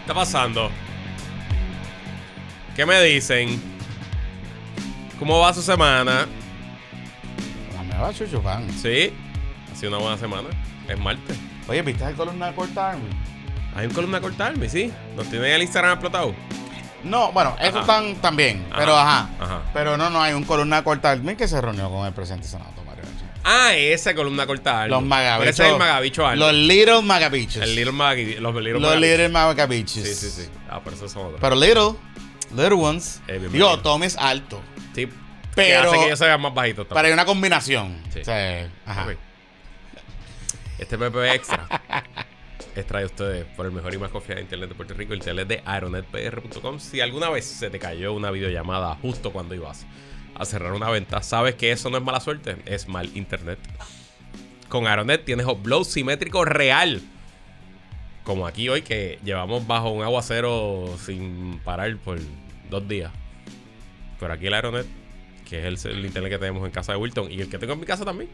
está pasando? ¿Qué me dicen? ¿Cómo va su semana? Me va chuchupán. Sí, ha sido una buena semana. Es martes. Oye, ¿viste el columna de Corta Army? Hay un columna cortarme, sí. Nos tienen el Instagram explotado. No, bueno, eso también. Pero Ajá. Pero no, hay un columna de Corta Army que se reunió con el presidente del Senado, Mario H. Ah, esa columna cortarme. Los magabichos. Pero ese es el magabicho alto. Los little magabichos. El little magabichos. Los little magabichos. Sí. Ah, por eso son otros. Pero little ones. Digo, Tommy es alto. Sí. Pero que hace que ellos se vean más bajitos también. Pero hay una combinación. Sí. O sea, ajá. Okay. Este PPB Extra es traído a ustedes por el mejor y más confiable internet de Puerto Rico, el internet de aeronetpr.com. Si alguna vez se te cayó una videollamada justo cuando ibas a cerrar una venta, sabes que eso no es mala suerte, es mal internet. Con Aeronet tienes upload simétrico real. Como aquí hoy, que llevamos bajo un aguacero sin parar por 2 días. Pero aquí el Aeronet, que es el internet que tenemos en casa de Wilton y el que tengo en mi casa también,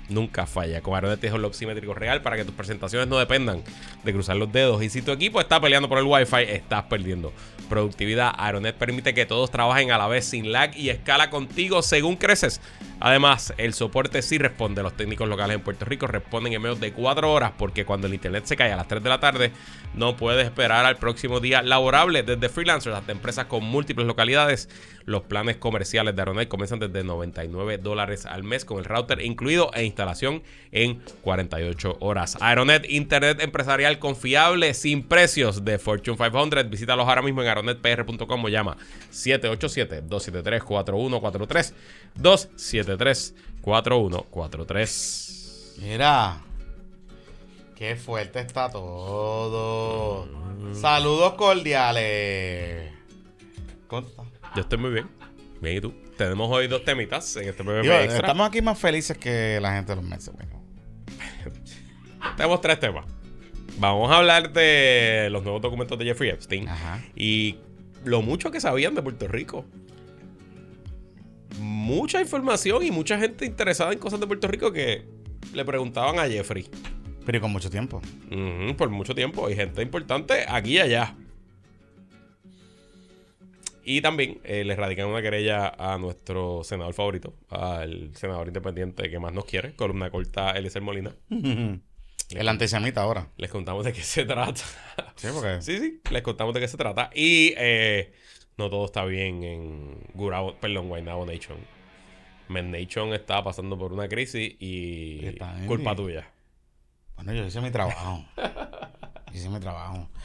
nunca falla. Con Aeronet tienes un upload simétrico real para que tus presentaciones no dependan de cruzar los dedos. Y si tu equipo está peleando por el Wi-Fi, estás perdiendo productividad. Aeronet permite que todos trabajen a la vez sin lag y escala contigo según creces. Además, el soporte sí responde. Los técnicos locales en Puerto Rico responden en menos de 4 horas, porque cuando el internet se cae a las 3 de la tarde, no puedes esperar al próximo día laborable. Desde freelancers hasta empresas con múltiples localidades, los planes comerciales de Aeronet comienzan desde $99 al mes con el router incluido e instalación en 48 horas. Aeronet, internet empresarial confiable sin precios de Fortune 500. Visítalos ahora mismo en aeronetpr.com o llama 787-273-4143. 273-4143. Mira, qué fuerte está todo. Saludos cordiales. ¿Cómo estás? Yo estoy muy bien. Bien, ¿y tú? Tenemos hoy 2 temitas en este PPP Digo, Extra. estamos aquí más felices que la gente de los meses. Bueno. Tenemos 3 temas. Vamos a hablar de los nuevos documentos de Jeffrey Epstein. Ajá. Y lo mucho que sabían de Puerto Rico. Mucha información y mucha gente interesada en cosas de Puerto Rico que le preguntaban a Jeffrey. Pero y con mucho tiempo. Por mucho tiempo. Hay gente importante aquí y allá. Y también le radican una querella a nuestro senador favorito, al senador independiente que más nos quiere, columna corta Eliezer Molina. El antisemita ahora. Les contamos de qué se trata. Sí, porque... Sí, les contamos de qué se trata. Y no todo está bien en Guaynabo Nation. Men Nation está pasando por una crisis y culpa tuya. Bueno, yo hice mi trabajo.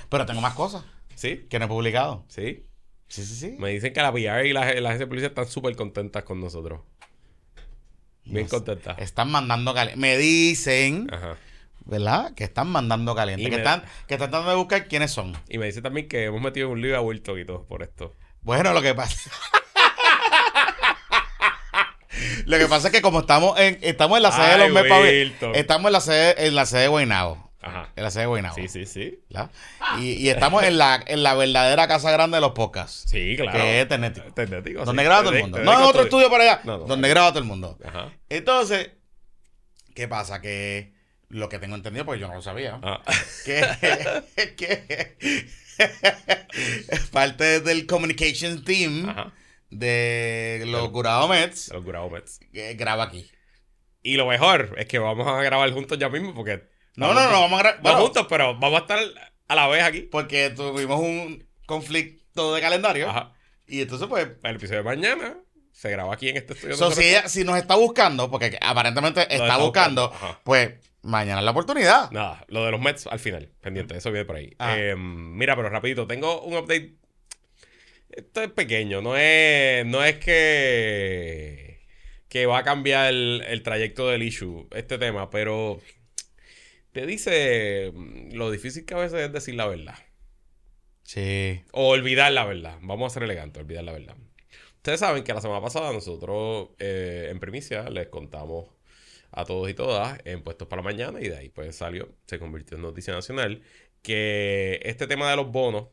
Pero tengo más cosas. ¿Sí? Que no he publicado. Sí. Sí. Me dicen que la PR y la agencia de policía están súper contentas con nosotros. Bien contentas. Están mandando caliente. Me dicen, Ajá. ¿verdad? Que están mandando caliente. Que están tratando de buscar quiénes son. Y me dicen también que hemos metido un lío a Wilton y todo por esto. Bueno, lo que pasa... Lo que pasa es que como estamos en la sede de los MEPAVI, estamos en la sede de Guaynabo. Ajá. En la sede de Guaynabo. Sí. Y estamos en la verdadera casa grande de los podcasts. Sí, claro. Que es Tenético. Donde graba todo el mundo. No en otro estudio por allá. No. Donde graba todo el mundo. Ajá. Entonces, ¿qué pasa? Que lo que tengo entendido, porque yo no lo sabía, que parte del communication team de los Curado Mets. Los Curado Mets. Graba aquí. Y lo mejor es que vamos a grabar juntos ya mismo porque... No, vamos a grabar... No juntos, pero vamos a estar a la vez aquí. Porque tuvimos un conflicto de calendario. Ajá. Y entonces, pues... El episodio de mañana se graba aquí en este estudio. Si nos está buscando, porque aparentemente está buscando, pues mañana es la oportunidad. Nada, lo de los Mets al final, pendiente, eso viene por ahí. Mira, pero rapidito, tengo un update. Esto es pequeño, no es que va a cambiar el trayecto del issue, este tema, pero te dice lo difícil que a veces es decir la verdad. Sí. O olvidar la verdad. Vamos a ser elegantes, olvidar la verdad. Ustedes saben que la semana pasada nosotros en primicia les contamos a todos y todas en Puestos para la Mañana, y de ahí pues se convirtió en noticia nacional, que este tema de los bonos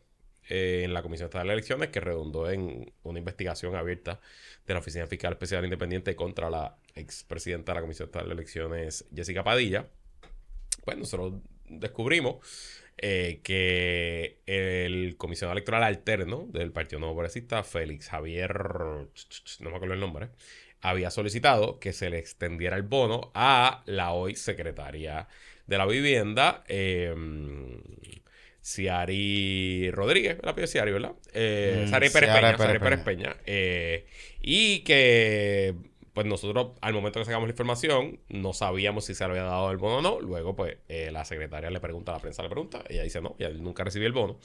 en la Comisión Estatal de Elecciones, que redundó en una investigación abierta de la Oficina Fiscal Especial Independiente contra la expresidenta de la Comisión Estatal de Elecciones, Jessica Padilla, pues nosotros descubrimos que el comisionado electoral alterno del Partido Nuevo Progresista, Félix Javier, no me acuerdo el nombre, había solicitado que se le extendiera el bono a la hoy secretaria de la vivienda, Ciari Rodríguez, la pidió Ciari, ¿verdad? Ciari Pérez Peña, Ciari Pérez Peña. Y que pues nosotros al momento que sacamos la información no sabíamos si se le había dado el bono o no. Luego pues la secretaria le pregunta, la prensa le pregunta, ella dice no, ella nunca recibió el bono.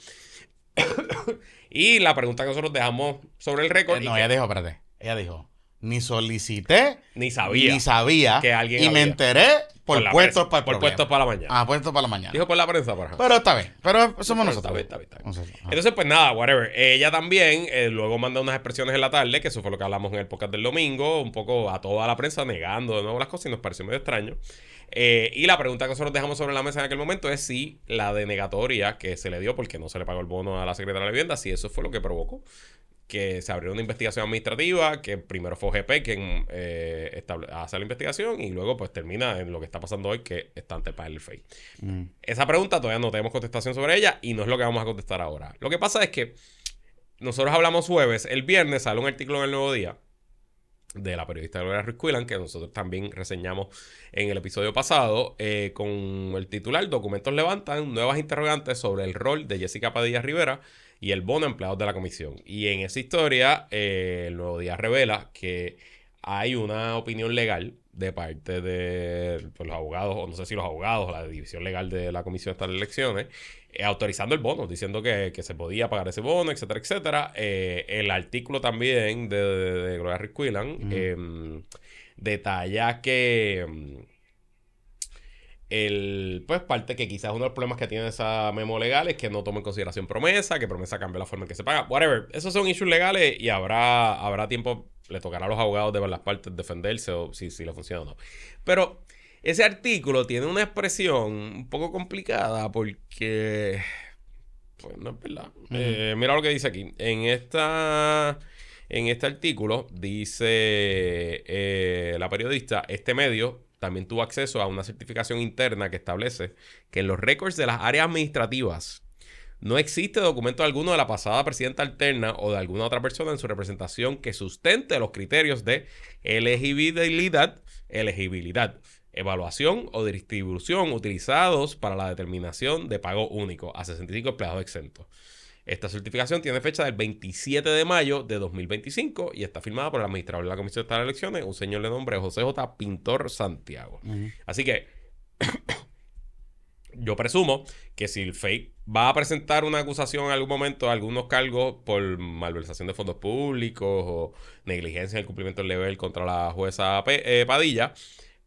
Y la pregunta que nosotros dejamos sobre el récord... no, ella dijo, espérate, ella dijo, ni solicité, ni sabía que alguien y me enteré por puestos para el por puestos para la mañana. Ah, puestos para la mañana. Dijo por la prensa, por ejemplo. Pero está bien, pero somos nosotros. Está bien. Entonces, pues nada, whatever. Ella también luego manda unas expresiones en la tarde, que eso fue lo que hablamos en el podcast del domingo, un poco a toda la prensa negando de nuevo las cosas y nos pareció medio extraño. Y la pregunta que nosotros dejamos sobre la mesa en aquel momento es si la denegatoria que se le dio porque no se le pagó el bono a la secretaria de la vivienda, si eso fue lo que provocó que se abrió una investigación administrativa, que primero fue OGP quien hace la investigación y luego pues termina en lo que está pasando hoy, que está ante el panel FEI. Esa pregunta todavía no tenemos contestación sobre ella y no es lo que vamos a contestar ahora. Lo que pasa es que nosotros hablamos jueves, el viernes sale un artículo en El Nuevo Día de la periodista Gloria Ruiz Quilan, que nosotros también reseñamos en el episodio pasado, con el titular "Documentos levantan nuevas interrogantes sobre el rol de Jessica Padilla Rivera y el bono a empleados de la comisión". Y en esa historia, el Nuevo Día revela que hay una opinión legal de parte de pues, los abogados, o no sé si los abogados, o la división legal de la Comisión de estas elecciones, autorizando el bono, diciendo que se podía pagar ese bono, etcétera, etcétera. El artículo también de Gloria Ruiz Quilan detalla que pues parte que quizás uno de los problemas que tiene esa memo legal es que no toma en consideración promesa, que promesa cambia la forma en que se paga, whatever. Esos son issues legales y habrá tiempo, le tocará a los abogados de ver las partes defenderse o si le funciona o no. Pero ese artículo tiene una expresión un poco complicada porque pues no es verdad. Mira lo que dice aquí. En este artículo dice la periodista, este medio también tuvo acceso a una certificación interna que establece que en los récords de las áreas administrativas no existe documento alguno de la pasada presidenta alterna o de alguna otra persona en su representación que sustente los criterios de elegibilidad, evaluación o distribución utilizados para la determinación de pago único a 65 empleados exentos. Esta certificación tiene fecha del 27 de mayo de 2025 y está firmada por el administrador de la Comisión de Elecciones, un señor de nombre José J. Pintor Santiago. Así que yo presumo que si el FEI va a presentar una acusación en algún momento, algunos cargos por malversación de fondos públicos o negligencia en el cumplimiento del deber contra la jueza Padilla,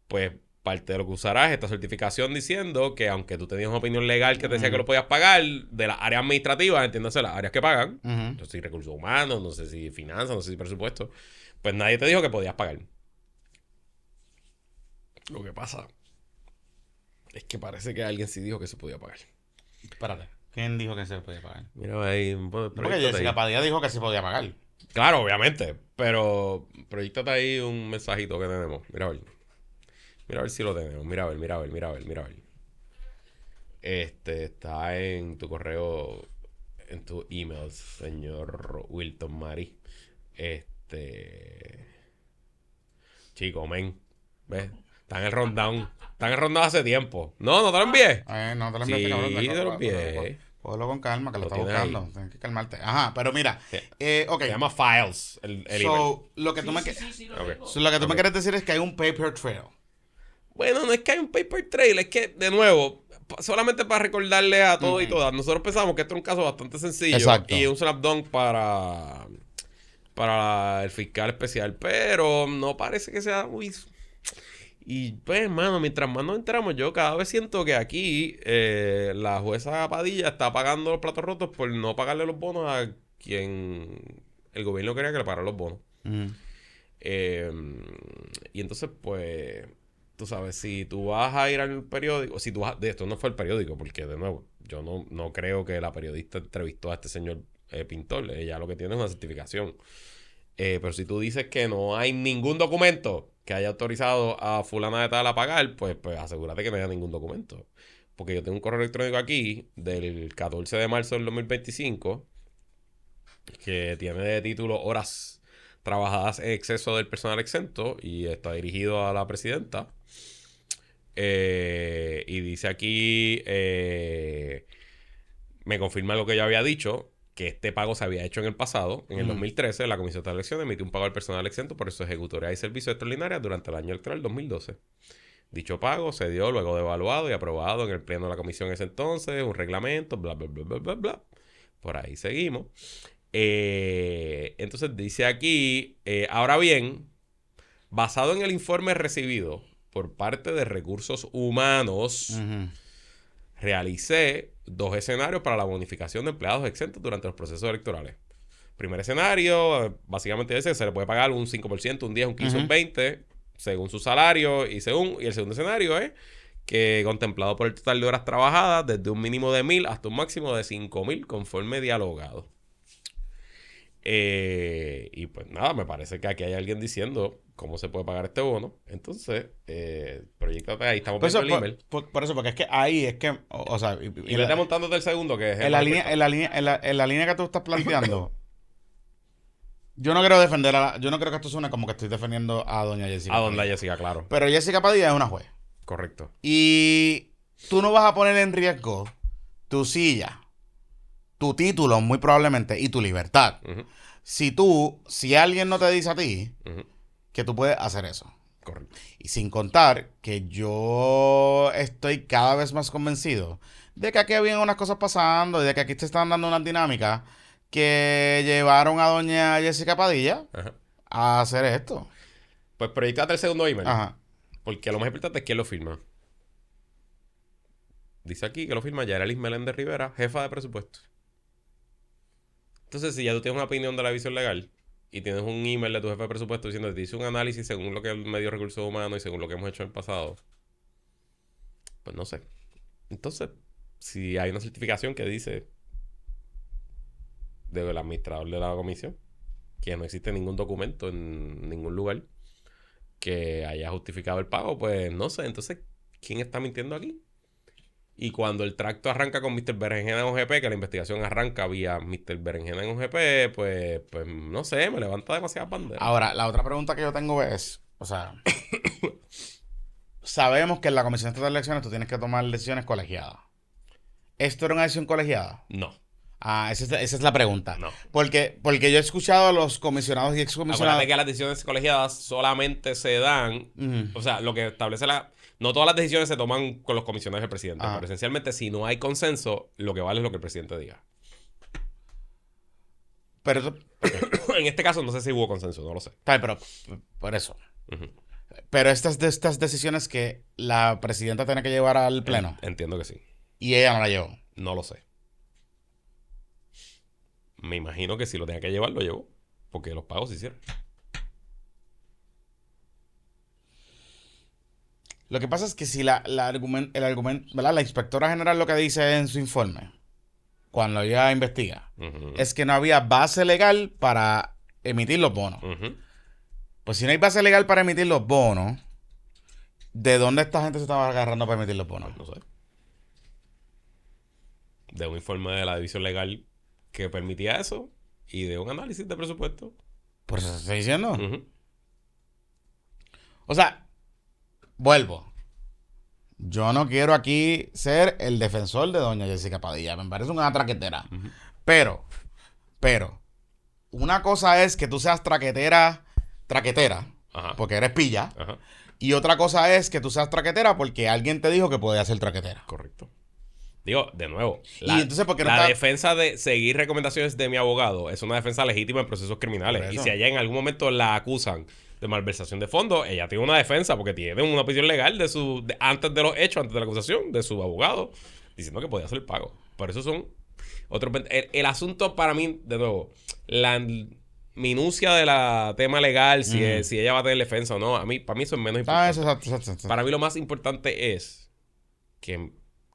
pues parte de lo que usarás es esta certificación diciendo que aunque tú tenías una opinión legal que te decía que lo podías pagar, de las áreas administrativas, entiéndase las áreas que pagan, no sé si recursos humanos, no sé si finanzas, no sé si presupuesto, pues nadie te dijo que podías pagar. Lo que pasa es que parece que alguien sí dijo que se podía pagar. Espérate, ¿quién dijo que se podía pagar? Mira ahí. Porque Jessica Padilla dijo que se podía pagar. Claro, obviamente, pero proyectate ahí un mensajito que tenemos. Mira a ver. Mira a ver si lo tenemos. Mira a ver. Está en tu correo, en tu email, señor Wilton Mari. Chico, men. ¿Ves? Está en el rundown. Está en el rundown hace tiempo. No te lo envié. No te lo envié. Sí, te lo envié. Cógelo con calma, que lo está buscando. Tienes que calmarte. Ajá, pero mira. Ok. Se llama Files. Lo que tú me quieres decir es que hay un paper trail. Bueno, no es que hay un paper trail, es que, de nuevo, solamente para recordarle a todos y todas, nosotros pensamos que esto es un caso bastante sencillo. Exacto. Y un slap dunk para el fiscal especial, pero no parece que sea muy... Y pues, hermano, mientras más nos enteramos, yo cada vez siento que aquí la jueza Padilla está pagando los platos rotos por no pagarle los bonos a quien el gobierno quería que le pagara los bonos. Y entonces, pues... Tú sabes, si tú vas a ir al periódico, si tú vas, de esto no fue el periódico, porque de nuevo, yo no creo que la periodista entrevistó a este señor Pintor, ella lo que tiene es una certificación. Pero si tú dices que no hay ningún documento que haya autorizado a fulana de tal a pagar, pues asegúrate que no haya ningún documento. porque yo tengo un correo electrónico aquí del 14 de marzo del 2025 que tiene de título Horas trabajadas en exceso del personal exento y está dirigido a la presidenta. Y dice aquí, me confirma lo que yo había dicho, que este pago se había hecho en el pasado. En el 2013, la Comisión de Elecciones emitió un pago al personal exento por su ejecutoria y servicios extraordinarios durante el año electoral 2012. Dicho pago se dio luego de evaluado y aprobado en el pleno de la comisión en ese entonces, un reglamento, bla, bla, bla, bla, bla, bla. Por ahí seguimos. Entonces dice aquí, ahora bien, basado en el informe recibido por parte de Recursos Humanos, realicé 2 escenarios para la bonificación de empleados exentos durante los procesos electorales. Primer escenario, básicamente dice que se le puede pagar un 5%, un 10, un 15, un 20, según su salario y el segundo escenario es que contemplado por el total de horas trabajadas desde un mínimo de 1,000 hasta un máximo de 5,000 conforme dialogado. Y pues nada, me parece que aquí hay alguien diciendo cómo se puede pagar este bono. Entonces, proyectate ahí, estamos viendo el email. Por eso, porque es que ahí es que, o sea, y vete montándote el segundo, que es en la línea que tú estás planteando. Yo no quiero yo no creo que esto suene como que estoy defendiendo a doña Jessica. A doña Jessica, claro. Pero Jessica Padilla es una juez. Correcto. Y tú no vas a poner en riesgo tu silla, tu título muy probablemente y tu libertad. Si alguien no te dice a ti que tú puedes hacer eso. Correcto. Y sin contar que yo estoy cada vez más convencido de que aquí habían unas cosas pasando y de que aquí te están dando unas dinámicas que llevaron a doña Jessica Padilla a hacer esto. Pues proyectate el segundo email. Ajá. Porque lo más importante es quién lo firma. Dice aquí que lo firma Yarelis Meléndez Rivera, jefa de presupuesto. Entonces, si ya tú tienes una opinión de la visión legal y tienes un email de tu jefe de presupuesto diciendo que te hizo un análisis según lo que me dio Recursos Humanos y según lo que hemos hecho en el pasado, pues no sé. Entonces, si hay una certificación que dice del administrador de la comisión que no existe ningún documento en ningún lugar que haya justificado el pago, pues no sé. Entonces, ¿quién está mintiendo aquí? Y cuando el tracto arranca con Mr. Berenjena en OGP, que la investigación arranca vía Mr. Berenjena en OGP, pues no sé, me levanta demasiadas banderas. Ahora, la otra pregunta que yo tengo es, o sea, sabemos que en la Comisión Estatal de Elecciones tú tienes que tomar decisiones colegiadas. ¿Esto era una decisión colegiada? No. Ah, esa es la pregunta. No. Porque yo he escuchado a los comisionados y excomisionados. Acuérdate que las decisiones colegiadas solamente se dan, o sea, lo que establece no todas las decisiones se toman con los comisionados del presidente, pero esencialmente si no hay consenso, lo que vale es lo que el presidente diga. Pero en este caso no sé si hubo consenso, no lo sé. Pero por eso. Pero estas decisiones que la presidenta tiene que llevar al pleno. Entiendo que sí. Y ella no la llevó. No lo sé. Me imagino que si lo tenía que llevar, lo llevó. Porque los pagos se hicieron. Lo que pasa es que si el argumento, ¿verdad? La inspectora general lo que dice en su informe, cuando ella investiga, es que no había base legal para emitir los bonos. Pues si no hay base legal para emitir los bonos, ¿de dónde esta gente se estaba agarrando para emitir los bonos? Pues no sé. De un informe de la división legal que permitía eso y de un análisis de presupuesto. Por eso estoy diciendo. O sea, vuelvo. Yo no quiero aquí ser el defensor de doña Jessica Padilla. Me parece una traquetera. Pero, una cosa es que tú seas traquetera, porque eres pilla. Y otra cosa es que tú seas traquetera porque alguien te dijo que podía ser traquetera. Correcto. Digo, de nuevo, y entonces, ¿por qué no la defensa de seguir recomendaciones de mi abogado es una defensa legítima en procesos criminales. Y si allá en algún momento la acusan de malversación de fondos, ella tiene una defensa porque tiene una opinión legal antes de los hechos, antes de la acusación, de su abogado, diciendo que podía hacer el pago. Por eso son otros... El asunto para mí, de nuevo, la minucia de la tema legal, si ella va a tener defensa o no, para mí eso es menos importante. Exacto. Para mí lo más importante es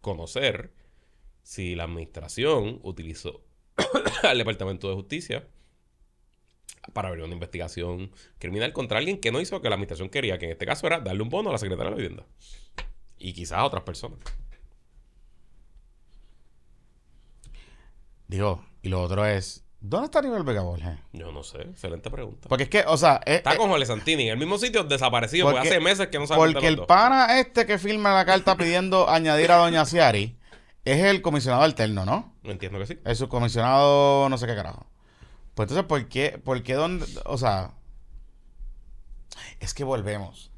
conocer si la administración utilizó al Departamento de Justicia para abrir una investigación criminal contra alguien que no hizo lo que la administración quería, que en este caso era darle un bono a la secretaria de la vivienda y quizás a otras personas. Digo, y lo otro es, ¿dónde está Aníbal Vega Borges? Yo no sé, excelente pregunta. Porque es que, o sea... Está con Jorge Santini, en el mismo sitio desaparecido, porque hace meses que no sabe porque el pana que firma la carta pidiendo añadir a Doña Ciari es el comisionado alterno, ¿no? Entiendo que sí. El subcomisionado no sé qué carajo. Pues entonces, ¿por qué dónde? O sea, es que volvemos.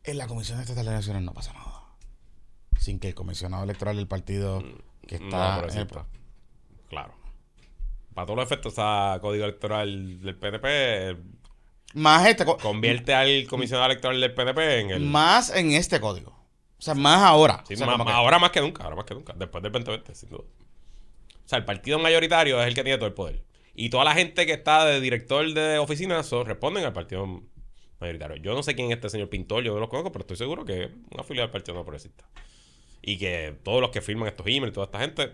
En la Comisión Estatal de Elecciones no pasa nada. Sin que el comisionado electoral del partido que está... No, claro. Para todos los efectos, está código electoral del PNP... Más convierte al comisionado electoral del PNP en el... Más en este código. O sea, más ahora. Sí, o sea, ahora más que nunca, después del 2020, sin duda. O sea, el partido mayoritario es el que tiene todo el poder. Y toda la gente que está de director de oficina responden al partido mayoritario. Yo no sé quién es este señor Pintor, yo no lo conozco, pero estoy seguro que es una afiliada del Partido No Progresista. Y que todos los que firman estos emails, toda esta gente,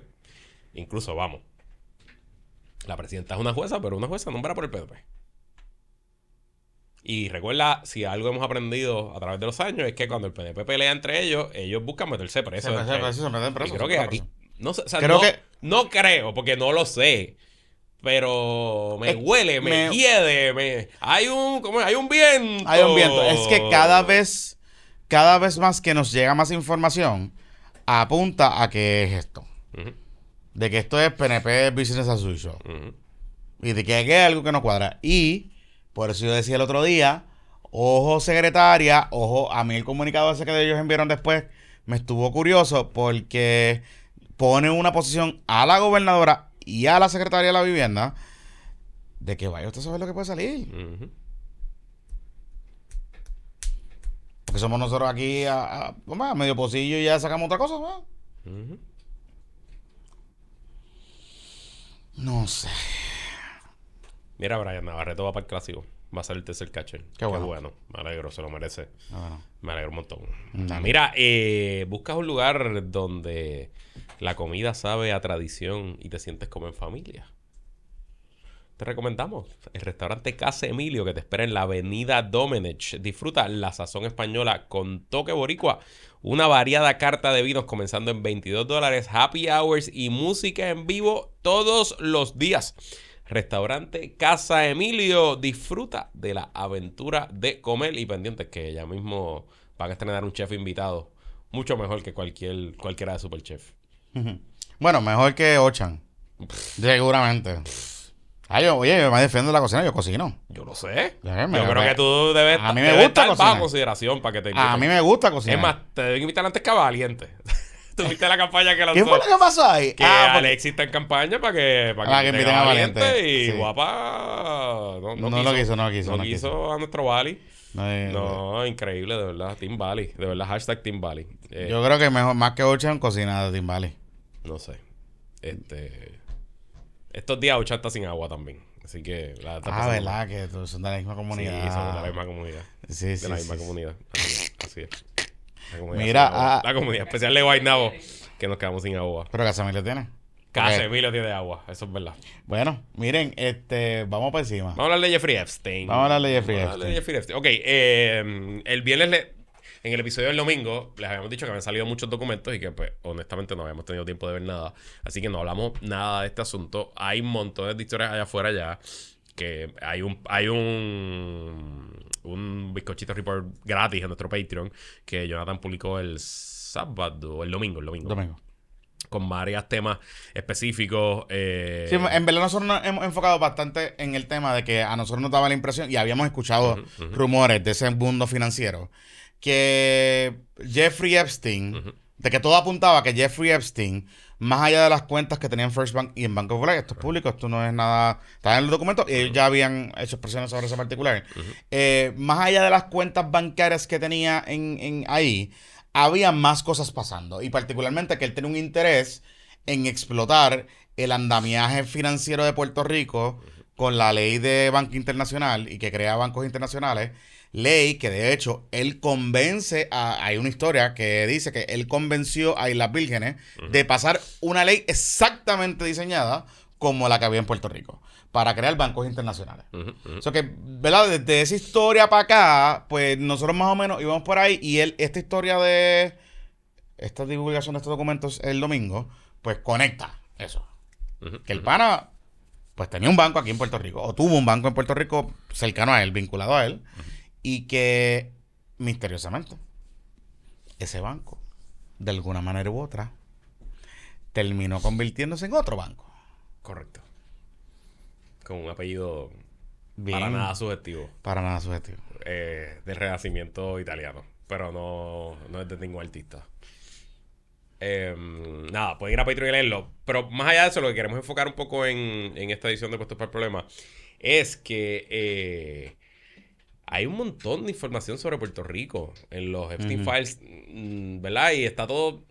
incluso, vamos, la presidenta es una jueza, pero una jueza nombrada por el PNP. Y recuerda, si algo hemos aprendido a través de los años, es que cuando el PNP pelea entre ellos buscan meterse preso. Y creo que aquí... No sé, o sea, no creo, porque no lo sé. Pero me huele, me hiede, hay un viento. Hay un viento. Es que cada vez más que nos llega más información, apunta a que es esto. De que esto es PNP Business as usual. Y de que hay algo que no cuadra. Y por eso yo decía el otro día, ojo secretaria, ojo, a mí el comunicado ese que ellos enviaron después me estuvo curioso porque pone una posición a la gobernadora y a la secretaria de la vivienda de que vaya usted a saber lo que puede salir. Porque somos nosotros aquí a medio pocillo y ya sacamos otra cosa, ¿no? No sé. Mira, Brian Navarreto va para el clásico. Va a ser el tercer catcher. Qué bueno. Me alegro, se lo merece. Me alegro un montón. Mira, buscas un lugar donde la comida sabe a tradición y te sientes como en familia. Te recomendamos el restaurante Casa Emilio, que te espera en la avenida Domenech. Disfruta la sazón española con toque boricua. Una variada carta de vinos comenzando en $22. Happy hours y música en vivo todos los días. Restaurante Casa Emilio. Disfruta de la aventura de comer. Y pendientes que ya mismo van a estrenar un chef invitado. Mucho mejor que cualquiera de Superchef. Bueno, mejor que Ochan. Seguramente. Yo me defiendo de la cocina, yo cocino. Yo lo sé. Yo creo que tú debes estar bajo consideración para que te inviten. A mí me gusta cocinar. Es más, te deben invitar antes que a Valiente. Tuviste la campaña que lanzó. ¿Qué fue lo que pasó ahí? Que Alexis está en campaña para que inviten a Valiente. Y Guapa no quiso a nuestro Bali. No, increíble, de verdad. Team Bali. De verdad, hashtag Team Bali. Yo creo que mejor, más que Ochan, cocina de Team Bali. No sé. Estos días Ochan está sin agua también. Así que... ¿verdad? Que son de la misma comunidad. Sí, son de la misma comunidad. De la misma comunidad. Así es. La comunidad especial de Guaynabo, que nos quedamos sin agua. Pero Casa Emilio tiene. Casa Emilio tiene agua, eso es verdad. Bueno, miren, vamos para encima. Vamos a hablar de Jeffrey Epstein. Ok, el viernes, en el episodio del domingo, les habíamos dicho que habían salido muchos documentos y que, pues, honestamente no habíamos tenido tiempo de ver nada. Así que no hablamos nada de este asunto. Hay montones de historias allá afuera ya. Que hay un bizcochito report gratis en nuestro Patreon que Jonathan publicó el sábado, el domingo. Con varios temas específicos. Sí, en verdad nosotros nos hemos enfocado bastante en el tema de que a nosotros nos daba la impresión, y habíamos escuchado rumores de ese mundo financiero, que Jeffrey Epstein, de que todo apuntaba que Jeffrey Epstein, más allá de las cuentas que tenía en First Bank y en Bank of America, esto es público, esto no es nada, está en el documento, y ellos ya habían hecho expresiones sobre ese particular. Más allá de las cuentas bancarias que tenía en ahí, había más cosas pasando, y particularmente que él tiene un interés en explotar el andamiaje financiero de Puerto Rico con la ley de banca internacional y que crea bancos internacionales. Ley que de hecho él convence hay una historia que dice que él convenció a Islas Vírgenes de pasar una ley exactamente diseñada como la que había en Puerto Rico para crear bancos internacionales. O sea que, ¿verdad? Desde esa historia para acá, pues nosotros más o menos íbamos por ahí, y esta historia de esta divulgación de estos documentos el domingo, pues conecta eso. Que el pana, pues tenía un banco aquí en Puerto Rico, o tuvo un banco en Puerto Rico cercano a él, vinculado a él, y que misteriosamente ese banco, de alguna manera u otra, terminó convirtiéndose en otro banco. Correcto. Con un apellido Bien, para nada subjetivo. Para nada subjetivo. Del Renacimiento italiano. Pero no es de ningún artista. Nada, pueden ir a Patreon y leerlo. Pero más allá de eso, lo que queremos enfocar un poco en esta edición de Puestos para el Problema es que hay un montón de información sobre Puerto Rico en los Epstein Files, ¿verdad? Y está todo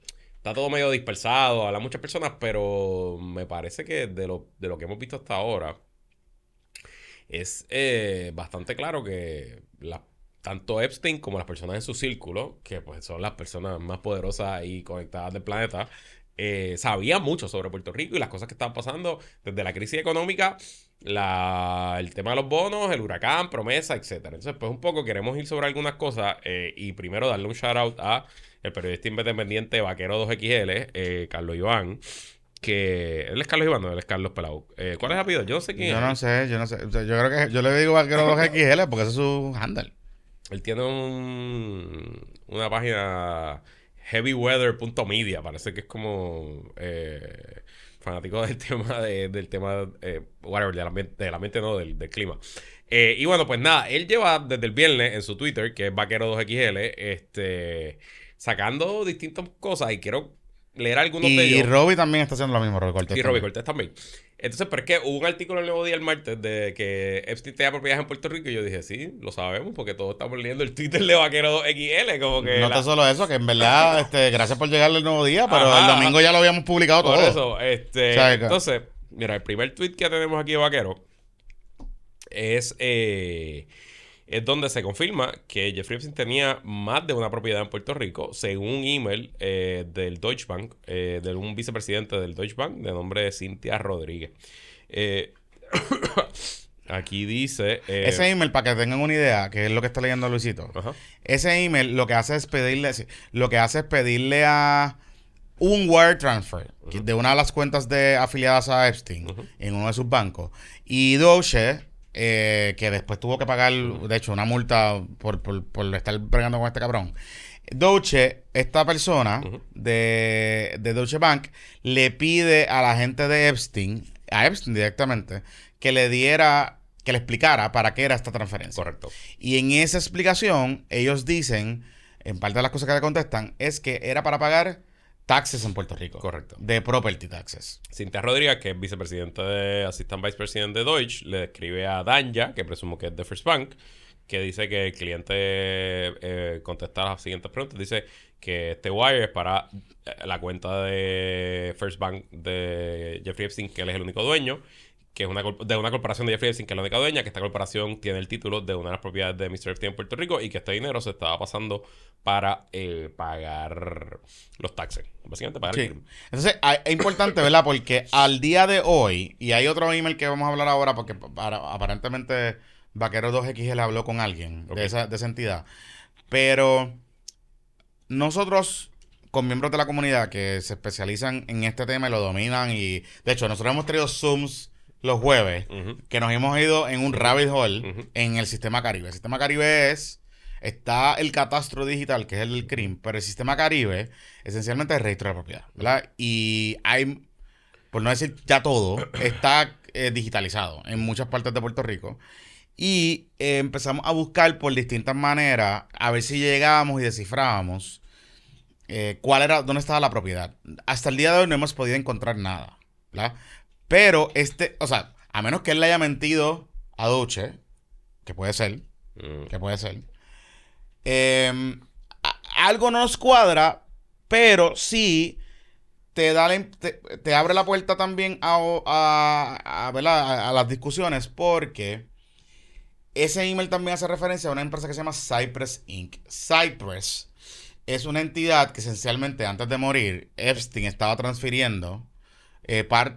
medio dispersado, habla muchas personas, pero me parece que de lo que hemos visto hasta ahora es bastante claro que tanto Epstein como las personas en su círculo, que pues son las personas más poderosas y conectadas del planeta, sabían mucho sobre Puerto Rico y las cosas que estaban pasando desde la crisis económica, el tema de los bonos, el huracán, promesa, etcétera. Entonces, pues un poco queremos ir sobre algunas cosas y primero darle un shout out a el periodista independiente Vaquero 2XL, Carlos Iván, que él es Carlos Iván, no, él es Carlos Pelau. ¿Cuál es el apellido? Yo no sé quién Yo es. no sé. O sea, yo creo que yo le digo Vaquero 2XL porque ese es su handle. Él tiene una página heavyweather.media. Parece que es como fanático del tema whatever, del ambiente no, del clima. Y bueno, pues nada, él lleva desde el viernes en su Twitter, que es Vaquero2XL, sacando distintas cosas y quiero leer algunos de ellos. Y Robbie también está haciendo lo mismo, Robbie Cortés. Y Robbie Cortés también. Entonces, pero es que hubo un artículo en el Nuevo Día el martes de que Epstein tenía propiedades en Puerto Rico y yo dije, sí, lo sabemos porque todos estamos leyendo el Twitter de Vaquero XL, como que... No tan solo eso, que en verdad, gracias por llegar al Nuevo Día, pero el domingo ya lo habíamos publicado todo. Por eso, O sea, entonces, mira, el primer tweet que tenemos aquí de Vaquero es donde se confirma que Jeffrey Epstein tenía más de una propiedad en Puerto Rico, según un email del Deutsche Bank, de un vicepresidente del Deutsche Bank, de nombre Cintia Rodríguez. Aquí dice... ese email, para que tengan una idea, que es lo que está leyendo Luisito, ese email lo que hace es pedirle a un wire transfer de una de las cuentas afiliadas a Epstein en uno de sus bancos. Y Deutsche... que después tuvo que pagar, de hecho, una multa por estar bregando con este cabrón. Deutsche, esta persona de Deutsche Bank, le pide a la gente de Epstein, a Epstein directamente, que le explicara para qué era esta transferencia. Correcto. Y en esa explicación, ellos dicen, en parte de las cosas que le contestan, es que era para pagar taxes en Puerto Rico. Correcto. De property taxes. Cintia Rodríguez, que es vicepresidente Assistant Vice President de Deutsche, le escribe a Danja, que presumo que es de First Bank, que dice que el cliente contesta las siguientes preguntas. Dice que este wire es para la cuenta de First Bank de Jeffrey Epstein, que él es el único dueño, que es de una corporación de Jeffrey Epstein, que es la única dueña, que esta corporación tiene el título de una de las propiedades de Mr. Epstein en Puerto Rico y que este dinero se estaba pasando para pagar los taxes. Básicamente pagar el crimen. Entonces, es importante, ¿verdad? Porque al día de hoy, y hay otro email que vamos a hablar ahora, porque aparentemente Vaquero 2XL habló con alguien de esa entidad. Pero nosotros, con miembros de la comunidad que se especializan en este tema y lo dominan, y de hecho, nosotros hemos tenido Zooms los jueves, que nos hemos ido en un rabbit hole en el Sistema Caribe. El Sistema Caribe está el catastro digital, que es el del CRIM, pero el Sistema Caribe esencialmente es el registro de la propiedad, ¿verdad? Y hay, por no decir ya todo, está digitalizado en muchas partes de Puerto Rico. Y empezamos a buscar por distintas maneras, a ver si llegábamos y descifrábamos dónde estaba la propiedad. Hasta el día de hoy no hemos podido encontrar nada, ¿verdad? Pero o sea, a menos que él le haya mentido a Deutsche, que puede ser, algo no nos cuadra, pero sí te abre la puerta también a las discusiones, porque ese email también hace referencia a una empresa que se llama Cypress Inc. Cypress es una entidad que esencialmente antes de morir Epstein estaba transfiriendo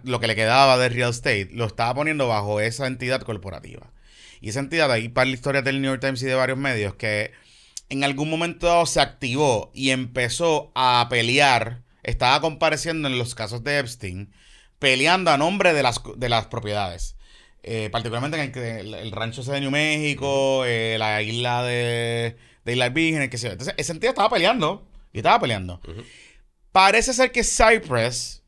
lo que le quedaba de real estate, lo estaba poniendo bajo esa entidad corporativa. Y esa entidad, ahí para la historia del New York Times y de varios medios, que en algún momento dado se activó y empezó a pelear, estaba compareciendo en los casos de Epstein peleando a nombre de las propiedades. Particularmente en el rancho ese de New México, la isla de Islas Vírgenes, que sé yo. Entonces, ese tío estaba peleando. Y estaba peleando. Parece ser que Cypress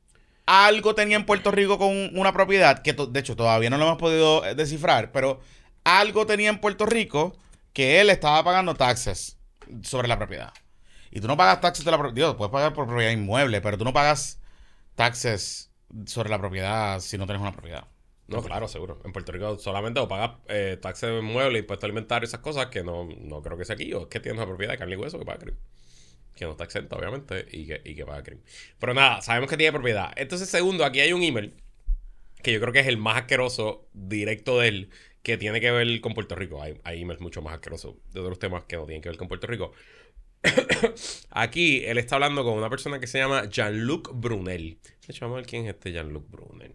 algo tenía en Puerto Rico con una propiedad, que de hecho todavía no lo hemos podido descifrar, pero algo tenía en Puerto Rico que él estaba pagando taxes sobre la propiedad. Y tú no pagas taxes de la propiedad. Dios, puedes pagar por propiedad inmueble, pero tú no pagas taxes sobre la propiedad si no tienes una propiedad. No, claro, seguro. En Puerto Rico solamente o pagas taxes de muebles, impuestos alimentarios, esas cosas que no creo que sea aquí. O es que tienes una propiedad de carne y hueso que paga crimen. Que no está exenta, obviamente, y que paga crimen. Pero nada, sabemos que tiene propiedad. Entonces, segundo, aquí hay un email que yo creo que es el más asqueroso directo de él, que tiene que ver con Puerto Rico. Hay emails mucho más asquerosos de otros temas que no tienen que ver con Puerto Rico. Aquí él está hablando con una persona que se llama Jean-Luc Brunel. De hecho, vamos a ver quién es este Jean-Luc Brunel.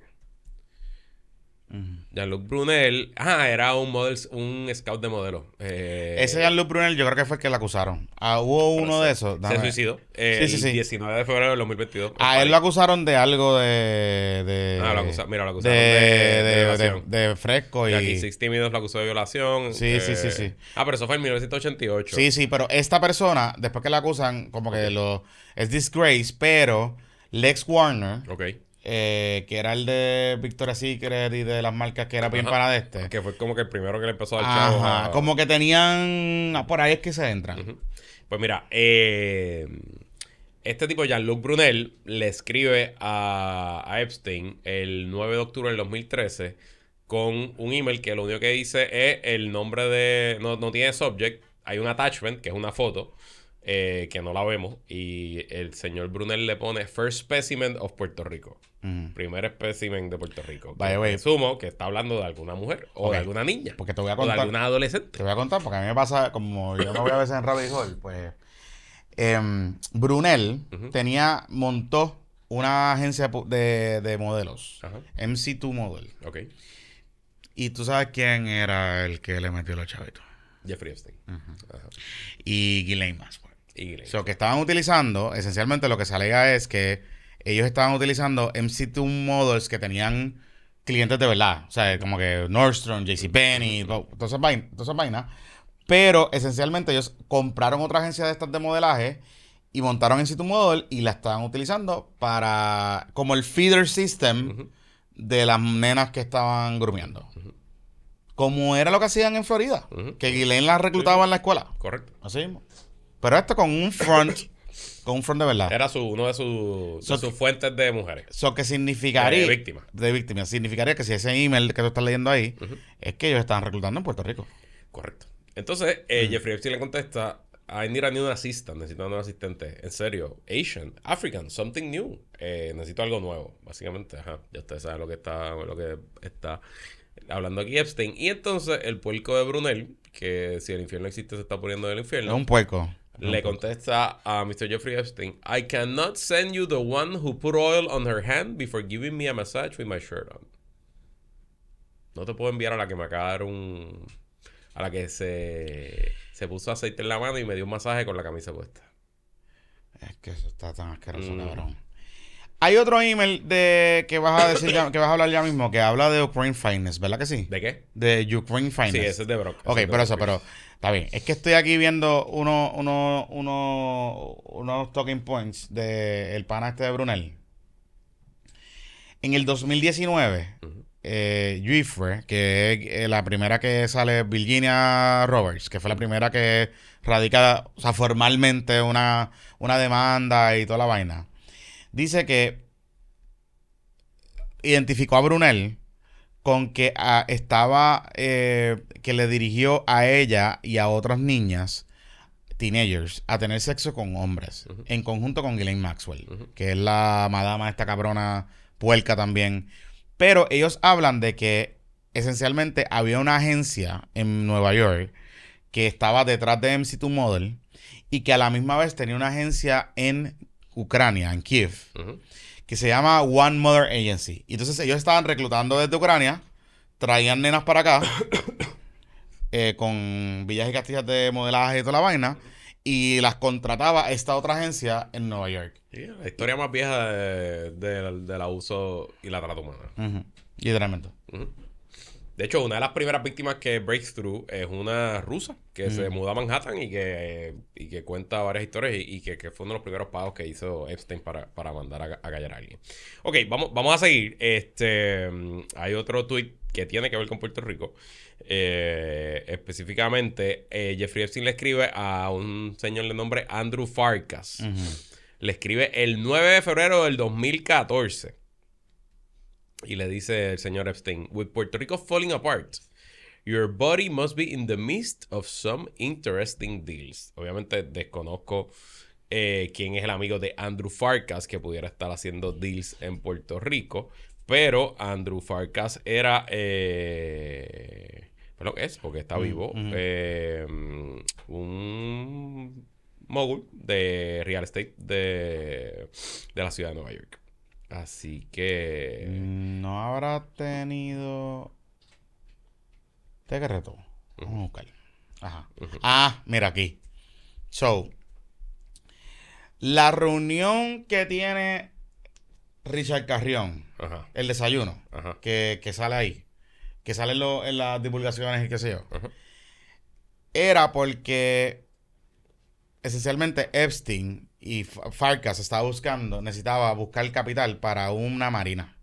Jean-Luc Brunel, era un scout de modelo. Ese Jean-Luc Brunel yo creo que fue el que lo acusaron. Hubo uno de esos. Se suicidó el 19 de febrero del 2022. A él lo acusaron de algo lo acusaron de violación. De fresco y... Aquí 60 Minutes lo acusó de violación. Sí. Pero eso fue en 1988. Sí, pero esta persona, después que la acusan, como que es disgrace, pero Lex Warner... Ok. Que era el de Victoria's Secret y de las marcas que era bien para de este. Que fue como que el primero que le empezó a dar chavo. Como que tenían... Por ahí es que se entran. Pues mira, este tipo, Jean-Luc Brunel, le escribe a Epstein el 9 de octubre del 2013 con un email que lo único que dice es el nombre de... No tiene subject. Hay un attachment, que es una foto. Que no la vemos. Y el señor Brunel le pone First Specimen of Puerto Rico. Primer espécimen de Puerto Rico. Presumo que está hablando de alguna mujer o de alguna niña. Porque te voy a contar. O de alguna adolescente. Te voy a contar porque a mí me pasa, como yo me voy a veces en Rabbit Hole, pues Brunel montó una agencia de modelos. MC2 Model. Ok. Y tú sabes quién era el que le metió los chavitos. Jeffrey Epstein. Y Ghislaine Maxwell. Que estaban utilizando, esencialmente lo que se alega es que ellos estaban utilizando MC2 Models que tenían clientes de verdad. O sea, como que Nordstrom, JCPenney, todas esas vainas. Pero esencialmente ellos compraron otra agencia de estas de modelaje y montaron MC2 Model y la estaban utilizando como el feeder system de las nenas que estaban grumeando. Como era lo que hacían en Florida. Que Ghislaine las reclutaba en la escuela. Correcto. Así mismo. Pero esto con un front de verdad. Era uno de sus fuentes de mujeres. Que significaría... De víctimas. De víctimas. Significaría que si ese email que tú estás leyendo ahí, es que ellos estaban reclutando en Puerto Rico. Correcto. Entonces, Jeffrey Epstein le contesta, I need a new assistant. Necesito un nuevo asistente. En serio. Asian, African, something new. Necesito algo nuevo. Básicamente, ya ustedes saben lo que está hablando aquí Epstein. Y entonces, el puerco de Brunel, que si el infierno existe, se está poniendo del infierno. Es un puerco. Le contesta a Mr. Jeffrey Epstein, I cannot send you the one who put oil on her hand before giving me a massage with my shirt on. No te puedo enviar a la que me acaba de dar a la que se puso aceite en la mano y me dio un masaje con la camisa puesta. Es que eso está tan asqueroso, cabrón. Hay otro email que vas a decir que vas a hablar ya mismo, que habla de Ukraine Finance, ¿verdad que sí? ¿De qué? De Ukraine Finance. Sí, ese es de Brock. Ok, pero está bien. Es que estoy aquí viendo unos talking points del pana este de Brunel. En el 2019, Giuffre, que es la primera que sale, Virginia Roberts, que fue la primera que radica, o sea, formalmente una demanda y toda la vaina, dice que identificó a Brunel con que que le dirigió a ella y a otras niñas, teenagers, a tener sexo con hombres, en conjunto con Ghislaine Maxwell, que es la madama esta cabrona puerca también. Pero ellos hablan de que esencialmente había una agencia en Nueva York que estaba detrás de MC2 Model y que a la misma vez tenía una agencia en Ucrania, en Kiev, que se llama One Mother Agency. Y entonces ellos estaban reclutando desde Ucrania, traían nenas para acá con villas y castillas de modelaje y toda la vaina, y las contrataba esta otra agencia en Nueva York. Sí, la historia más vieja del abuso y la trata humana. Literalmente. De hecho, una de las primeras víctimas que breaks through es una rusa que se mudó a Manhattan y que cuenta varias historias y que fue uno de los primeros pagos que hizo Epstein para mandar a callar a alguien. Ok, vamos a seguir. Hay otro tweet que tiene que ver con Puerto Rico. Específicamente, Jeffrey Epstein le escribe a un señor de nombre Andrew Farkas. Le escribe el 9 de febrero del 2014. Y le dice el señor Epstein, with Puerto Rico falling apart, your body must be in the midst of some interesting deals. Obviamente desconozco quién es el amigo de Andrew Farkas que pudiera estar haciendo deals en Puerto Rico, pero Andrew Farkas era, bueno, es porque está vivo, un mogul de real estate de la ciudad de Nueva York. Así que... No habrá tenido... ¿Te qué reto? Vamos a buscar. Ajá. Mira aquí. So, la reunión que tiene Richard Carrión, el desayuno, que sale ahí, que sale en las divulgaciones y qué sé yo, era porque esencialmente Epstein y Farkas necesitaba buscar capital para una marina.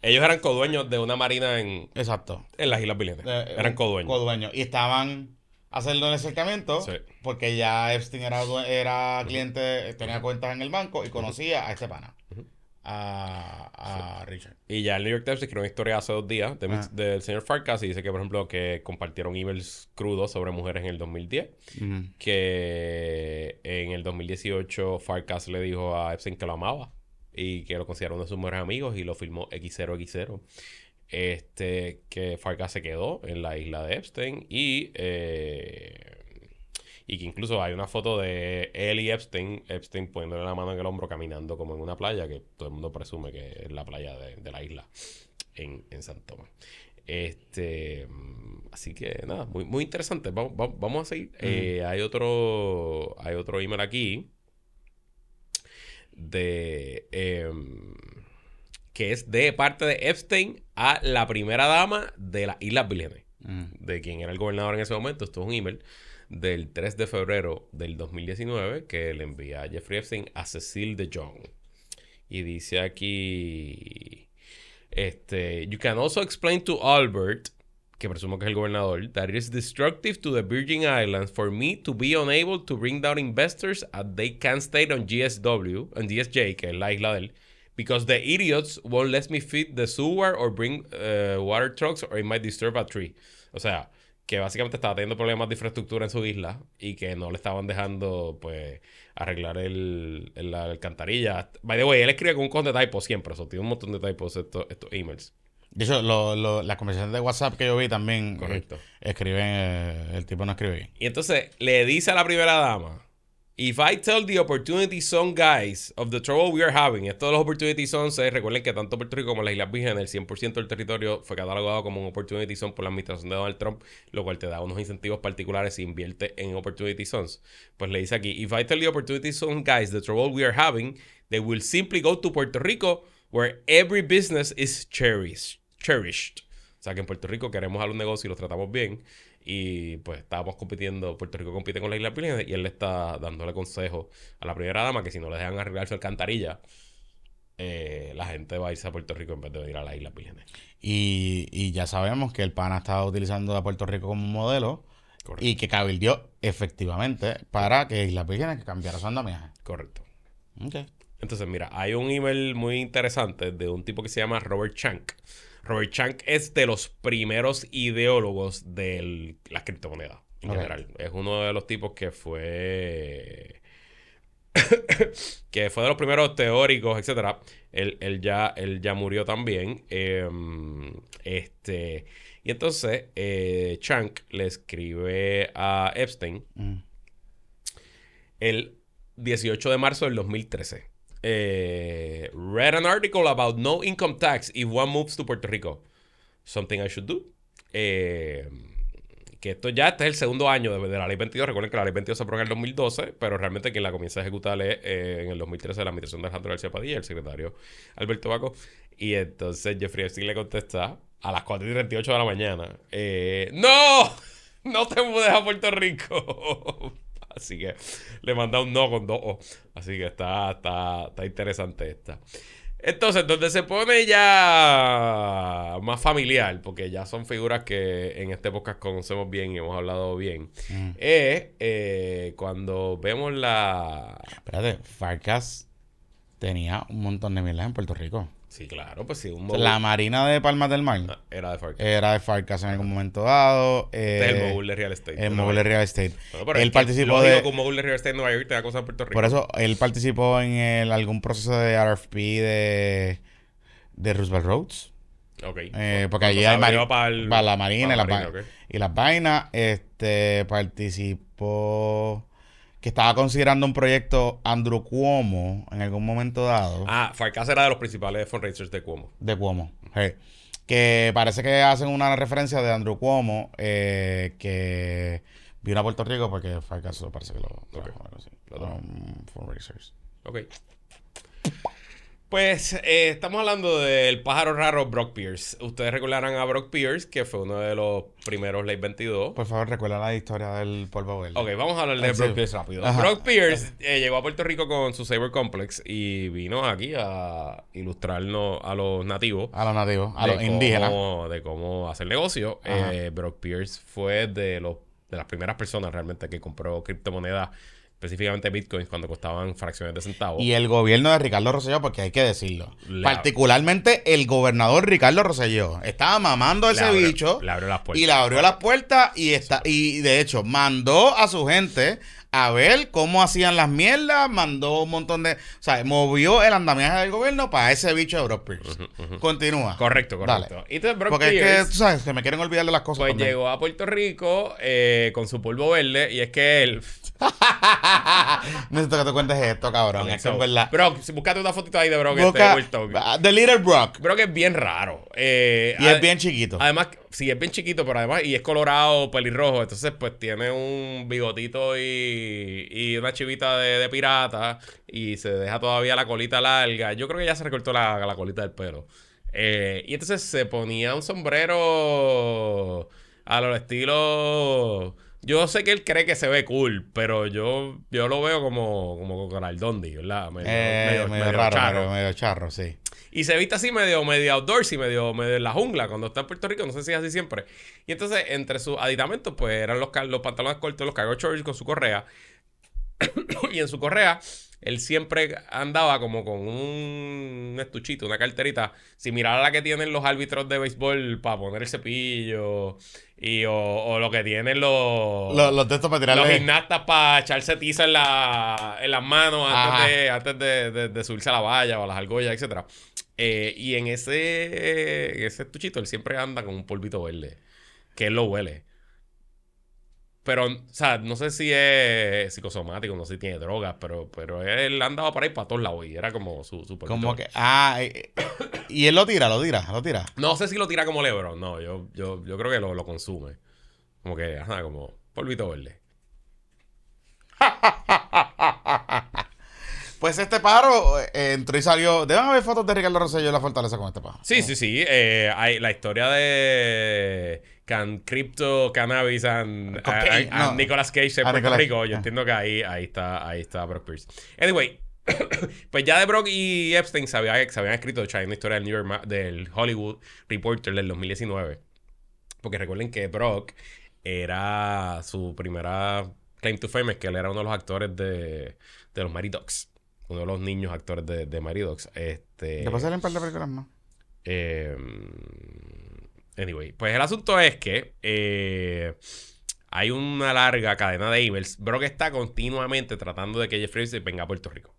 Ellos eran codueños de una marina en las Islas Vírgenes. Eran codueños. Y estaban haciendo el acercamiento porque ya Epstein era cliente, tenía cuentas en el banco y conocía a este pana. A Richard. Y ya el New York Times escribió una historia hace 2 días del señor Farkas y dice que, por ejemplo, que compartieron emails crudos sobre mujeres en el 2010. Que en el 2018 Farkas le dijo a Epstein que lo amaba y que lo consideró uno de sus mejores amigos y lo filmó X0X0. Que Farkas se quedó en la isla de Epstein y que incluso hay una foto de él y Epstein poniéndole la mano en el hombro caminando como en una playa que todo el mundo presume que es la playa de la isla en San Tomás. Así que nada, muy, muy interesante. Vamos a seguir. Hay otro email aquí que es de parte de Epstein a la primera dama de las Islas Vírgenes, de quien era el gobernador en ese momento. Esto es un email del 3 de febrero del 2019 que le envía a Jeffrey Epstein a Cecile de Jong. Y dice aquí... you can also explain to Albert, que presumo que es el gobernador, that it is destructive to the Virgin Islands for me to be unable to bring down investors as they can't stay on GSJ, que es la isla de él, because the idiots won't let me feed the sewer or bring water trucks or it might disturb a tree. O sea, que básicamente estaba teniendo problemas de infraestructura en su isla y que no le estaban dejando, pues, arreglar la alcantarilla. By the way, él escribe con un montón de typos siempre. Tiene un montón de typos estos emails. De hecho, las conversaciones de WhatsApp que yo vi también escriben, el tipo no escribe bien. Y entonces le dice a la primera dama, if I tell the Opportunity Zone guys of the trouble we are having, esto de los Opportunity Zones, recuerden que tanto Puerto Rico como las Islas Vírgenes, el 100% del territorio fue catalogado como un Opportunity Zone por la administración de Donald Trump, lo cual te da unos incentivos particulares si invierte en Opportunity Zones. Pues le dice aquí, if I tell the Opportunity Zone guys the trouble we are having, they will simply go to Puerto Rico where every business is cherished. O sea que en Puerto Rico queremos a los negocios y los tratamos bien. Y pues estábamos compitiendo, Puerto Rico compite con las Islas Vírgenes y él le está dándole consejo a la primera dama que si no le dejan arreglar su alcantarilla, la gente va a irse a Puerto Rico en vez de ir a las Islas Vírgenes. Y ya sabemos que el pana estaba utilizando a Puerto Rico como modelo. Correcto. Y que cabildió efectivamente para que Islas Vírgenes cambiara su andamiaje. Correcto. Okay. Entonces, mira, hay un email muy interesante de un tipo que se llama Robert Shank. Robert Shank es de los primeros ideólogos de las criptomonedas en general. Es uno de los tipos que fue de los primeros teóricos, etcétera. Él ya murió también. Y entonces Shank le escribe a Epstein el 18 de marzo del 2013. Read an article about no income tax if one moves to Puerto Rico. Something I should do. Que que este es el segundo año de la Ley 22. Recuerden que la Ley 22 se aprobó en el 2012, pero realmente quien la comienza a ejecutar es en el 2013 la administración de Alejandro García Padilla, el secretario Alberto Baco. Y entonces Jeffrey Epstein le contesta a las 4:38 de la mañana: ¡No! ¡No te mudes a Puerto Rico! Así que le manda un no con 2 O. Así que está interesante esta. Entonces, donde se pone ya más familiar, porque ya son figuras que en este podcast conocemos bien y hemos hablado bien, es cuando vemos la... Espérate, Farcas tenía un montón de milas en Puerto Rico. Sí, claro, pues sí. O sea, la Marina de Palmas del Mar Era de Farcas. era de Farcas en algún momento dado. Este es el mogul de Real Estate. El mogul de Real Estate. Bueno, pero Él es participó lógico de... que un mogul de Real Estate en Nueva York te da cosas en Puerto Rico. Por eso, él participó en algún proceso de RFP de Roosevelt Roads. Ok. Porque allí hay para la Marina, okay. y las vainas. Participó... Que estaba considerando un proyecto Andrew Cuomo en algún momento dado. Farcas era de los principales fundraisers de Cuomo. De Cuomo. Hey. Que parece que hacen una referencia de Andrew Cuomo que vino a Puerto Rico porque Farcas parece que lo trajo. Fundraisers. Ok. Pues estamos hablando del pájaro raro Brock Pierce. Ustedes recordarán a Brock Pierce, que fue uno de los primeros Ley 22. Por favor, recuerda la historia del polvo verde. Ok, vamos a hablar de Brock Pierce rápido. Ajá. Brock Pierce llegó a Puerto Rico con su Saber Complex y vino aquí a ilustrarnos a los nativos. A los nativos, a los indígenas. De cómo hacer negocio. Brock Pierce fue de las primeras personas realmente que compró criptomonedas, específicamente bitcoins, cuando costaban fracciones de centavos. Y el gobierno de Ricardo Rosselló, porque hay que decirlo. Particularmente el gobernador Ricardo Rosselló estaba mamando a ese bicho. Le abrió las puertas. Y le abrió las puertas y de hecho mandó a su gente a ver cómo hacían las mierdas, mandó un montón de... O sea, movió el andamiaje del gobierno para ese bicho de Brock Pierce. Continúa. Correcto. Dale. Y entonces Brock Porque Pierce, es que, tú sabes, que me quieren olvidar de las cosas. Pues también. llegó a Puerto Rico con su polvo verde y es que él... Necesito que te cuentes esto, cabrón. Esto es verdad. Brock, búscate una fotito ahí de Brock. The Little Brock. Brock es bien raro. Y es bien chiquito. Además, sí, es bien chiquito, pero además, y es colorado, pelirrojo. Entonces, pues tiene un bigotito y una chivita de pirata. Y se deja todavía la colita larga. Yo creo que ya se recortó la colita del pelo. Y entonces se ponía un sombrero a los estilos... Yo sé que él cree que se ve cool, pero yo lo veo como Donald, ¿verdad? Medio raro, charro. Medio charro, sí. Y se viste así medio outdoorsy, medio en la jungla cuando está en Puerto Rico. No sé si es así siempre. Y entonces, entre sus aditamentos, pues eran los pantalones cortos, los cargo shorts con su correa. Y en su correa, él siempre andaba como con un estuchito, una carterita similar a la que tienen los árbitros de béisbol para poner el cepillo o lo que tienen los textos para tirarle... los gimnastas para echarse tiza en las manos antes de subirse a la valla o a las argollas, etcétera. Y en ese estuchito él siempre anda con un polvito verde, que él lo huele. Pero, o sea, no sé si es psicosomático, no sé si tiene drogas, pero él andaba por ahí para todos lados y era como su polvito. Como que, y él lo tira. No sé si lo tira como LeBron, no, yo creo que lo consume. Como que, como polvito verde. Pues este pájaro entró y salió. Deben haber fotos de Ricardo Rosselló en la fortaleza con este pájaro. Sí. Hay la historia de Crypto Cannabis and Nicolas Cage en Puerto Rico. Yo entiendo que ahí está Brock Pierce. Anyway, pues ya de Brock y Epstein se habían escrito, de hecho, hay una historia del Hollywood Reporter del 2019. Porque recuerden que Brock era su primera claim to fame, es que él era uno de los actores de los Mighty Ducks. Uno de los niños actores de Mighty Ducks. Después salen un par de películas más. Anyway, pues el asunto es que hay una larga cadena de emails. Brock está continuamente tratando de que Jeffrey venga a Puerto Rico.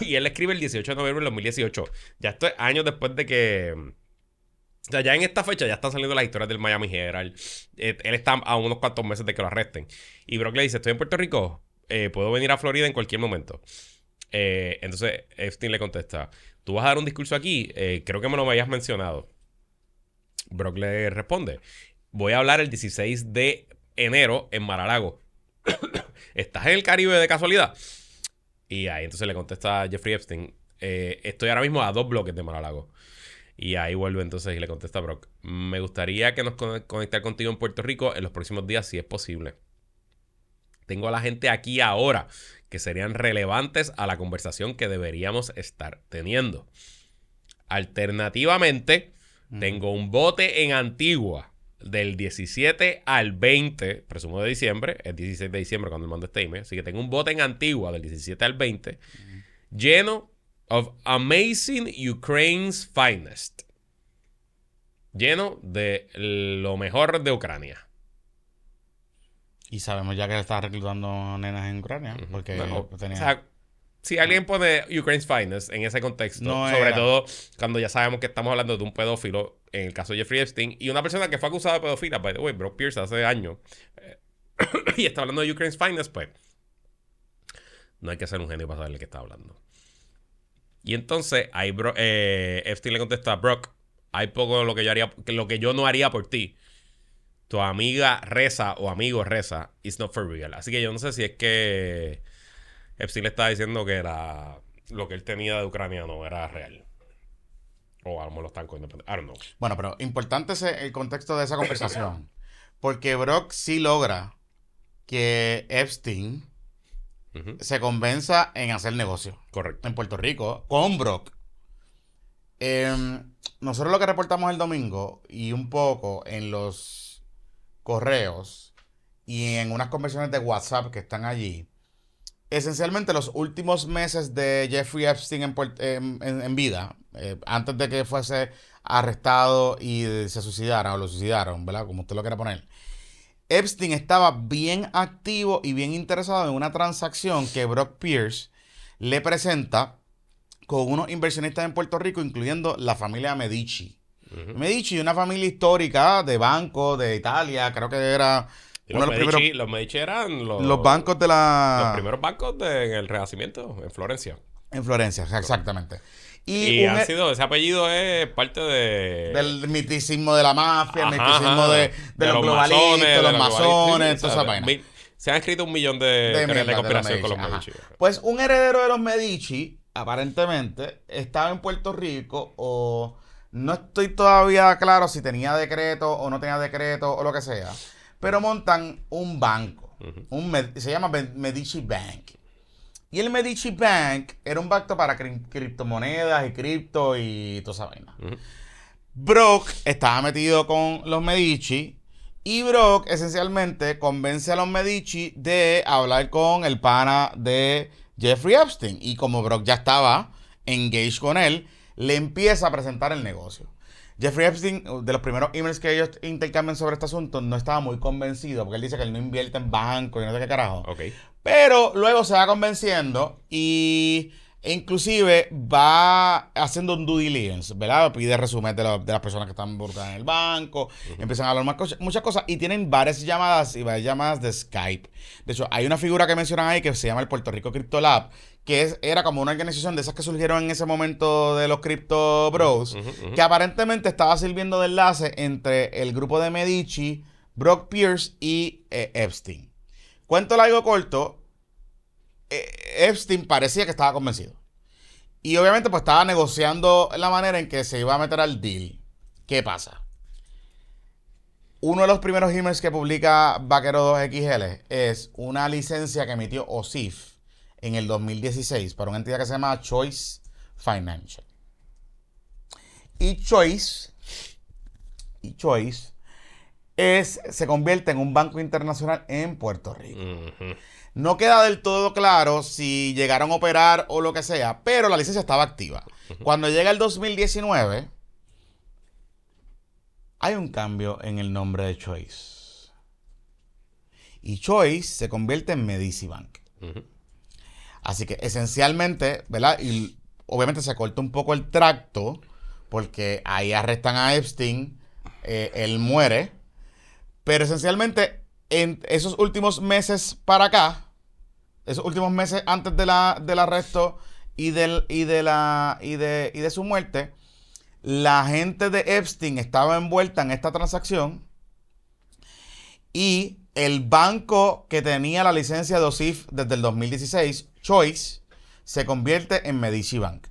Y él escribe el 18 de noviembre del 2018. Ya esto es años después de que... O sea, ya en esta fecha ya están saliendo las historias del Miami Herald. Él está a unos cuantos meses de que lo arresten. Y Brock le dice, estoy en Puerto Rico, puedo venir a Florida en cualquier momento. Entonces Epstein le contesta, ¿tú vas a dar un discurso aquí? Creo que me lo habías mencionado. Brock le responde, voy a hablar el 16 de enero en Mar-a-Lago. ¿Estás en el Caribe de casualidad? Y ahí entonces le contesta a Jeffrey Epstein, estoy ahora mismo a 2 bloques de Mar-a-Lago. Y ahí vuelve entonces y le contesta a Brock, me gustaría que nos conectar contigo en Puerto Rico en los próximos días si es posible. Tengo a la gente aquí ahora que serían relevantes a la conversación que deberíamos estar teniendo. Alternativamente, tengo un bote en Antigua del 17 al 20, presumo de diciembre, es 16 de diciembre cuando me mando este email, así que tengo un bote en Antigua del 17 al 20 lleno of amazing Ukraine's finest. Lleno de lo mejor de Ucrania. Y sabemos ya que él estaba reclutando nenas en Ucrania. Porque tenía... O sea, si alguien pone Ukraine's finest en ese contexto, No sobre era. todo cuando ya sabemos que estamos hablando de un pedófilo, en el caso de Jeffrey Epstein, y una persona que fue acusada de pedofilia, by the way, Brock Pierce hace años, y está hablando de Ukraine's finest, pues no hay que ser un genio para saber de qué está hablando. Y entonces ahí Epstein le contesta a Brock, hay poco de lo que yo haría, lo que yo no haría por ti. Tu amiga reza o amigo reza, it's not for real. Así que yo no sé si es que Epstein le estaba diciendo que era lo que él tenía de Ucrania no era real. O a lo mejor lo están cogiendo. I don't know. Bueno, pero importante es el contexto de esa conversación. Porque Brock sí logra que Epstein se convenza en hacer negocio. Correcto. En Puerto Rico, con Brock. Nosotros lo que reportamos el domingo y un poco en los correos y en unas conversaciones de WhatsApp que están allí, esencialmente los últimos meses de Jeffrey Epstein en vida, antes de que fuese arrestado y se suicidara o lo suicidaron, ¿verdad? Como usted lo quiera poner. Epstein estaba bien activo y bien interesado en una transacción que Brock Pierce le presenta con unos inversionistas en Puerto Rico, incluyendo la familia Medici. Medici, una familia histórica de banco de Italia, creo que era uno de los primeros. Los Medici eran los bancos de los primeros bancos en el Renacimiento, en Florencia. En Florencia, exactamente. Y han sido, ese apellido es parte del miticismo de la mafia, el miticismo de los globalistas, de los masones, toda esa vaina. Se han escrito 1 millón de teorías de conspiración con los Medici. Pues un heredero de los Medici, aparentemente, estaba en Puerto Rico, o no estoy todavía claro si tenía decreto o no tenía decreto o lo que sea, pero montan un banco, se llama Medici Bank. Y el Medici Bank era un banco para criptomonedas y cripto y toda esa vaina. Brock estaba metido con los Medici y Brock esencialmente convence a los Medici de hablar con el pana de Jeffrey Epstein. Y como Brock ya estaba engaged con él, le empieza a presentar el negocio. Jeffrey Epstein, de los primeros emails que ellos intercambian sobre este asunto, no estaba muy convencido, porque él dice que él no invierte en banco y no sé qué carajo. Okay. Pero luego se va convenciendo y inclusive va haciendo un due diligence, ¿verdad? Pide resumen de las personas que están involucradas en el banco, empiezan a hablar muchas cosas y tienen varias llamadas y varias llamadas de Skype. De hecho, hay una figura que mencionan ahí que se llama el Puerto Rico Crypto Lab, que era como una organización de esas que surgieron en ese momento de los Crypto Bros, que aparentemente estaba sirviendo de enlace entre el grupo de Medici, Brock Pierce y Epstein. Cuento largo corto, Epstein parecía que estaba convencido. Y obviamente pues estaba negociando la manera en que se iba a meter al deal. ¿Qué pasa? Uno de los primeros emails que publica Vaquero 2XL es una licencia que emitió OSIF en el 2016 para una entidad que se llama Choice Financial. Y Choice se convierte en un banco internacional en Puerto Rico. No queda del todo claro si llegaron a operar o lo que sea, pero la licencia estaba activa. Cuando llega el 2019, hay un cambio en el nombre de Choice. Y Choice se convierte en Medici Bank. Así que esencialmente, ¿verdad? Y obviamente se corta un poco el tracto, porque ahí arrestan a Epstein, él muere. Pero esencialmente, en esos últimos meses para acá, esos últimos meses antes del arresto y de su muerte, la gente de Epstein estaba envuelta en esta transacción Y el banco que tenía la licencia de OSIF desde el 2016, Choice, se convierte en Medici Bank.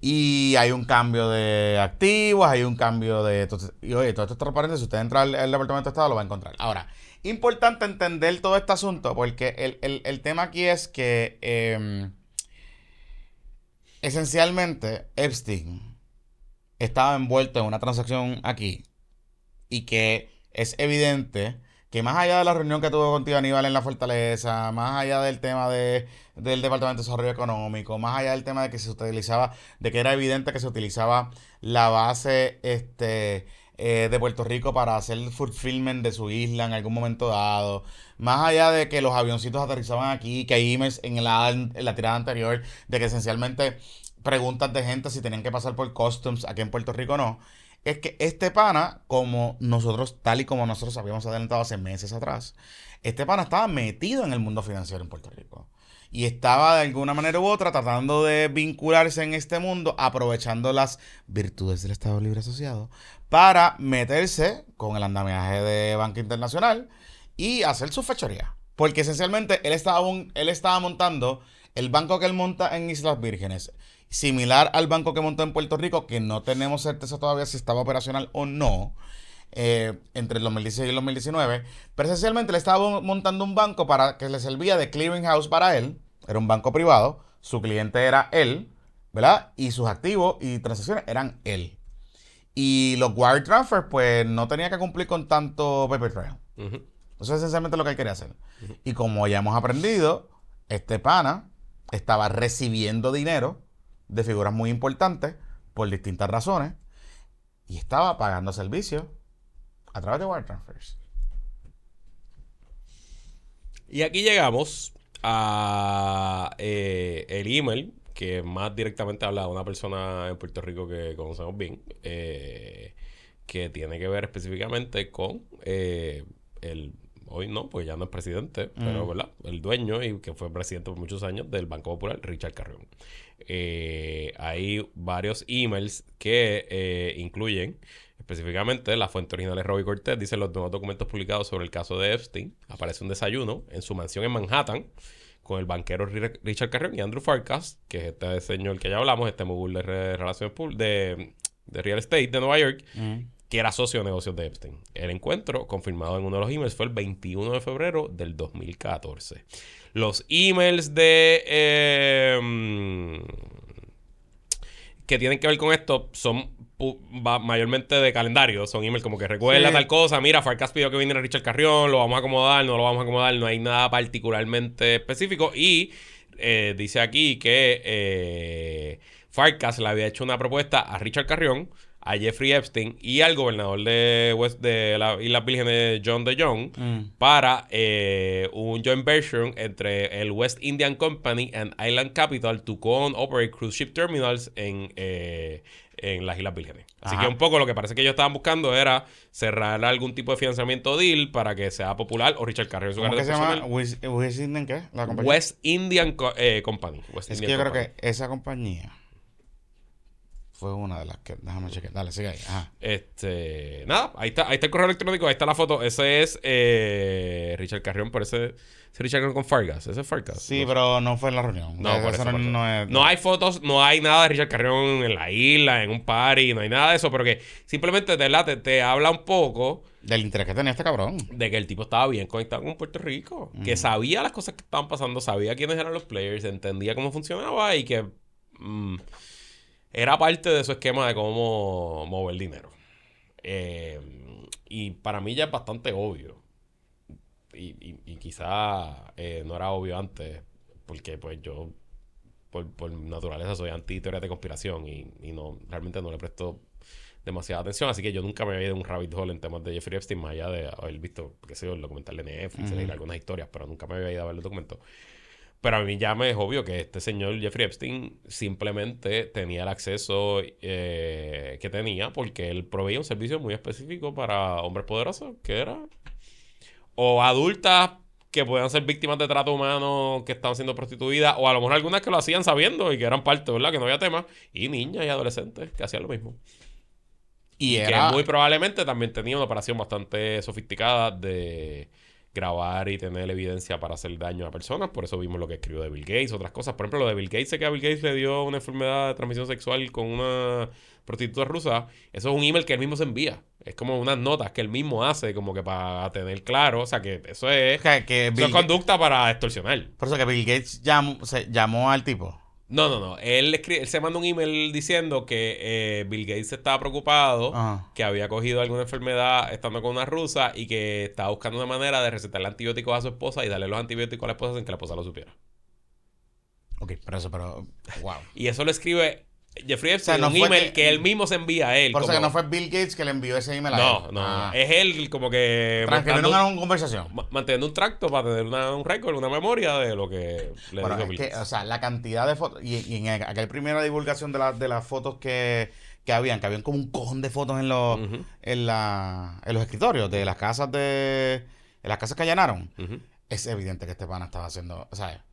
Y hay un cambio de activos, hay un cambio de... Entonces, y oye, todo esto es transparente. Si usted entra al Departamento de Estado, lo va a encontrar. Ahora, importante entender todo este asunto, porque el tema aquí es que esencialmente Epstein estaba envuelto en una transacción aquí y que es evidente que más allá de la reunión que tuvo contigo Aníbal en la Fortaleza, más allá del tema del Departamento de Desarrollo Económico, más allá del tema de que se utilizaba, de que era evidente que se utilizaba la base de Puerto Rico para hacer el fulfillment de su isla en algún momento dado, más allá de que los avioncitos aterrizaban aquí, que hay emails en la tirada anterior de que esencialmente preguntas de gente si tenían que pasar por customs aquí en Puerto Rico o no, es que este pana, como nosotros, tal y como nosotros habíamos adelantado hace meses atrás, este pana estaba metido en el mundo financiero en Puerto Rico. Y estaba de alguna manera u otra tratando de vincularse en este mundo, aprovechando las virtudes del Estado Libre Asociado, para meterse con el andamiaje de Banca Internacional y hacer su fechoría. Porque esencialmente él estaba montando el banco que él monta en Islas Vírgenes, similar al banco que montó en Puerto Rico, que no tenemos certeza todavía si estaba operacional o no, entre el 2016 y el 2019, pero esencialmente le estaba montando un banco para que le servía de clearinghouse para él, era un banco privado, su cliente era él, ¿verdad? Y sus activos y transacciones eran él. Y los wire transfers, pues no tenía que cumplir con tanto paper trail. Eso es esencialmente lo que él quería hacer. Y como ya hemos aprendido, este pana estaba recibiendo dinero de figuras muy importantes por distintas razones y estaba pagando servicios a través de wire transfers. Y aquí llegamos a el email que más directamente habla de una persona en Puerto Rico que conocemos bien, que tiene que ver específicamente con hoy no, pues ya no es presidente, pero ¿verdad? El dueño y que fue presidente por muchos años del Banco Popular, Richard Carrión. Hay varios emails que incluyen específicamente la fuente original es Robbie Cortés. Dice: los nuevos documentos publicados sobre el caso de Epstein. Aparece un desayuno en su mansión en Manhattan con el banquero Richard Carrión y Andrew Farkas, que es este señor que ya hablamos, este mogul de relaciones de real estate de Nueva York, que era socio de negocios de Epstein. El encuentro, confirmado en uno de los emails, fue el 21 de febrero del 2014. Los emails que tienen que ver con esto son mayormente de calendario. Son emails como que recuerda tal cosa. Mira, Farkas pidió que viniera Richard Carrión. Lo vamos a acomodar, no lo vamos a acomodar. No hay nada particularmente específico. Y dice aquí que Farkas le había hecho una propuesta a Richard Carrión, a Jeffrey Epstein y al gobernador de las Islas Vírgenes, John DeJong, para un joint venture entre el West Indian Company and Island Capital to co-operate cruise ship terminals en las Islas Vírgenes. Así que un poco lo que parece que ellos estaban buscando era cerrar algún tipo de financiamiento deal para que sea popular o Richard Carrión en su ¿Cómo carrera que se llama? personal. ¿West Indian qué? ¿La compañía? West Indian Company. West es Indian que yo Company. creo que esa compañía fue una de las que... Déjame chequear. Dale, sigue ahí. Ajá. Nada, ahí está el correo electrónico, ahí está la foto. Ese es Richard Carrión, pero ese Richard Carrión con Farkas. Ese es Farkas. Sí, no, pero no fue en la reunión. No, por eso, es... No hay fotos, no hay nada de Richard Carrión en la isla, en un party, no hay nada de eso, pero que simplemente te habla un poco del interés que tenía este cabrón. de que el tipo estaba bien conectado con Puerto Rico, que sabía las cosas que estaban pasando, sabía quiénes eran los players, entendía cómo funcionaba y que era parte de su esquema de cómo mover dinero. Y para mí ya es bastante obvio. Y quizá no era obvio antes, porque pues yo por naturaleza soy anti teorías de conspiración y no realmente no le presto demasiada atención, así que yo nunca me había ido un rabbit hole en temas de Jeffrey Epstein, más allá de haber visto, qué sé yo, el documental de Netflix, leer algunas historias, pero nunca me había ido a ver los documentos. Pero a mí ya me es obvio que este señor Jeffrey Epstein simplemente tenía el acceso que tenía porque él proveía un servicio muy específico para hombres poderosos, que era o adultas que puedan ser víctimas de trato humano, que estaban siendo prostituidas, o a lo mejor algunas que lo hacían sabiendo y que eran parte, ¿verdad? Que no había tema, y niñas y adolescentes que hacían lo mismo. Y que muy probablemente también tenía una operación bastante sofisticada de grabar y tener evidencia para hacer daño a personas. Por eso vimos lo que escribió de Bill Gates, otras cosas. Por ejemplo, lo de Bill Gates, sé que a Bill Gates le dio una enfermedad de transmisión sexual con una prostituta rusa. Eso es un email que él mismo se envía. Es como unas notas que él mismo hace como que para tener claro. O sea, que eso es, eso es conducta para extorsionar. Por eso que Bill Gates llamó al tipo. No. Él se manda un email diciendo que Bill Gates estaba preocupado, que había cogido alguna enfermedad estando con una rusa y que estaba buscando una manera de recetarle antibióticos a su esposa y darle los antibióticos a la esposa sin que la esposa lo supiera. Ok, wow. Y eso lo escribe Jeffrey Epstein, un email que él mismo se envía a él. Por eso que no fue Bill Gates que le envió ese email a él. No. Es él como que... Transcribieron una conversación. Manteniendo un tracto para tener un récord, una memoria de lo que le dijo Bill Gates. O sea, la cantidad de fotos... Y en aquella primera divulgación de las fotos que habían como un cojón de fotos en los, en los escritorios de las casas en las casas que allanaron. Es evidente que este pana estaba haciendo... O sea,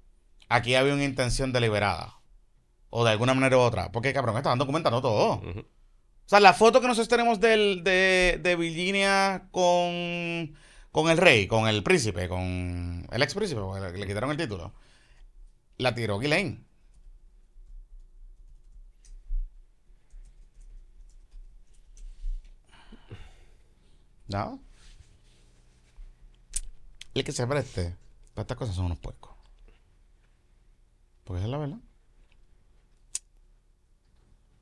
aquí había una intención deliberada. O de alguna manera u otra. Porque, cabrón, estaban documentando todo. O sea, la foto que nosotros tenemos de Virginia con el rey, con el príncipe, con el ex príncipe, porque le quitaron el título, la tiró Ghislaine. ¿No? El que se preste para estas cosas son unos puercos. Porque esa es la verdad.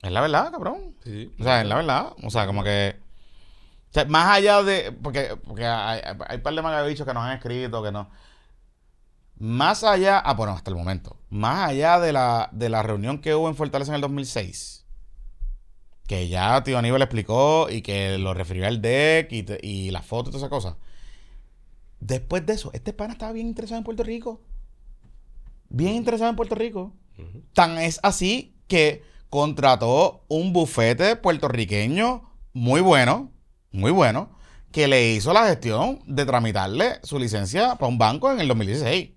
Es la verdad, cabrón. Sí. O sea, es la verdad. O sea, como que... O sea, más allá de... Porque hay un par de magabichos que nos han escrito, que no... Más allá... bueno, hasta el momento. Más allá de la reunión que hubo en Fortaleza en el 2006. Que ya tío Aníbal explicó y que lo refirió al deck y la foto y todas esas cosas. Después de eso, este pana estaba bien interesado en Puerto Rico. Bien interesado en Puerto Rico. Tan es así que contrató un bufete puertorriqueño muy bueno, que le hizo la gestión de tramitarle su licencia para un banco en el 2016.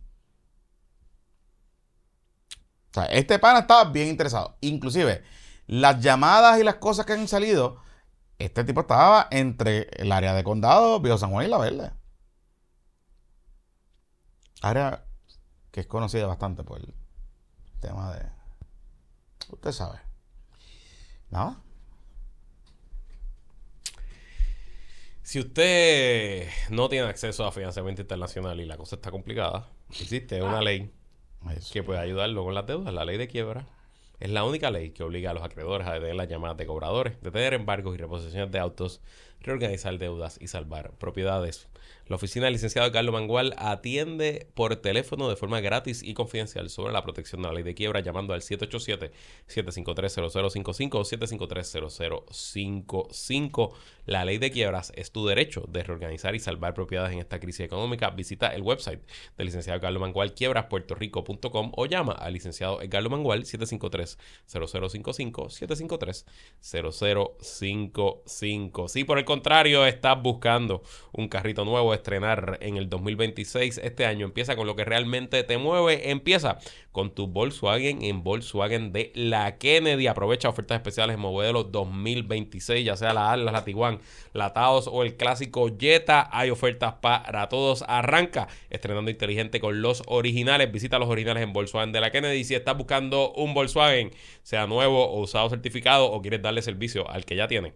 O sea, este pana estaba bien interesado. Inclusive, las llamadas y las cosas que han salido, este tipo estaba entre el área de condado, Viejo San Juan y La Verde. Área que es conocida bastante por el tema de... Usted sabe. ¿No? Si usted no tiene acceso a financiamiento internacional y la cosa está complicada, existe una ley que puede ayudarlo con las deudas, la ley de quiebra. Es la única ley que obliga a los acreedores a detener las llamadas de cobradores, detener embargos y reposiciones de autos, reorganizar deudas y salvar propiedades. La oficina del licenciado Carlos Mangual atiende por teléfono de forma gratis y confidencial sobre la protección de la ley de quiebra llamando al 787-753-0055 o 753-0055. La ley de quiebras es tu derecho de reorganizar y salvar propiedades en esta crisis económica. Visita el website del licenciado Carlos Mangual, quiebraspuertorico.com, o llama al licenciado Carlos Mangual 753-0055, 753-0055. Si por el contrario estás buscando un carrito nuevo estrenar en el 2026, este año empieza con lo que realmente te mueve. Empieza con tu Volkswagen en Volkswagen de la Kennedy. Aprovecha ofertas especiales en modelos 2026, ya sea la Atlas, la Tiguan, la Taos o el clásico Jetta. Hay ofertas para todos. Arranca estrenando inteligente con los originales. Visita los originales en Volkswagen de la Kennedy. Si estás buscando un Volkswagen, sea nuevo o usado certificado, o quieres darle servicio al que ya tiene,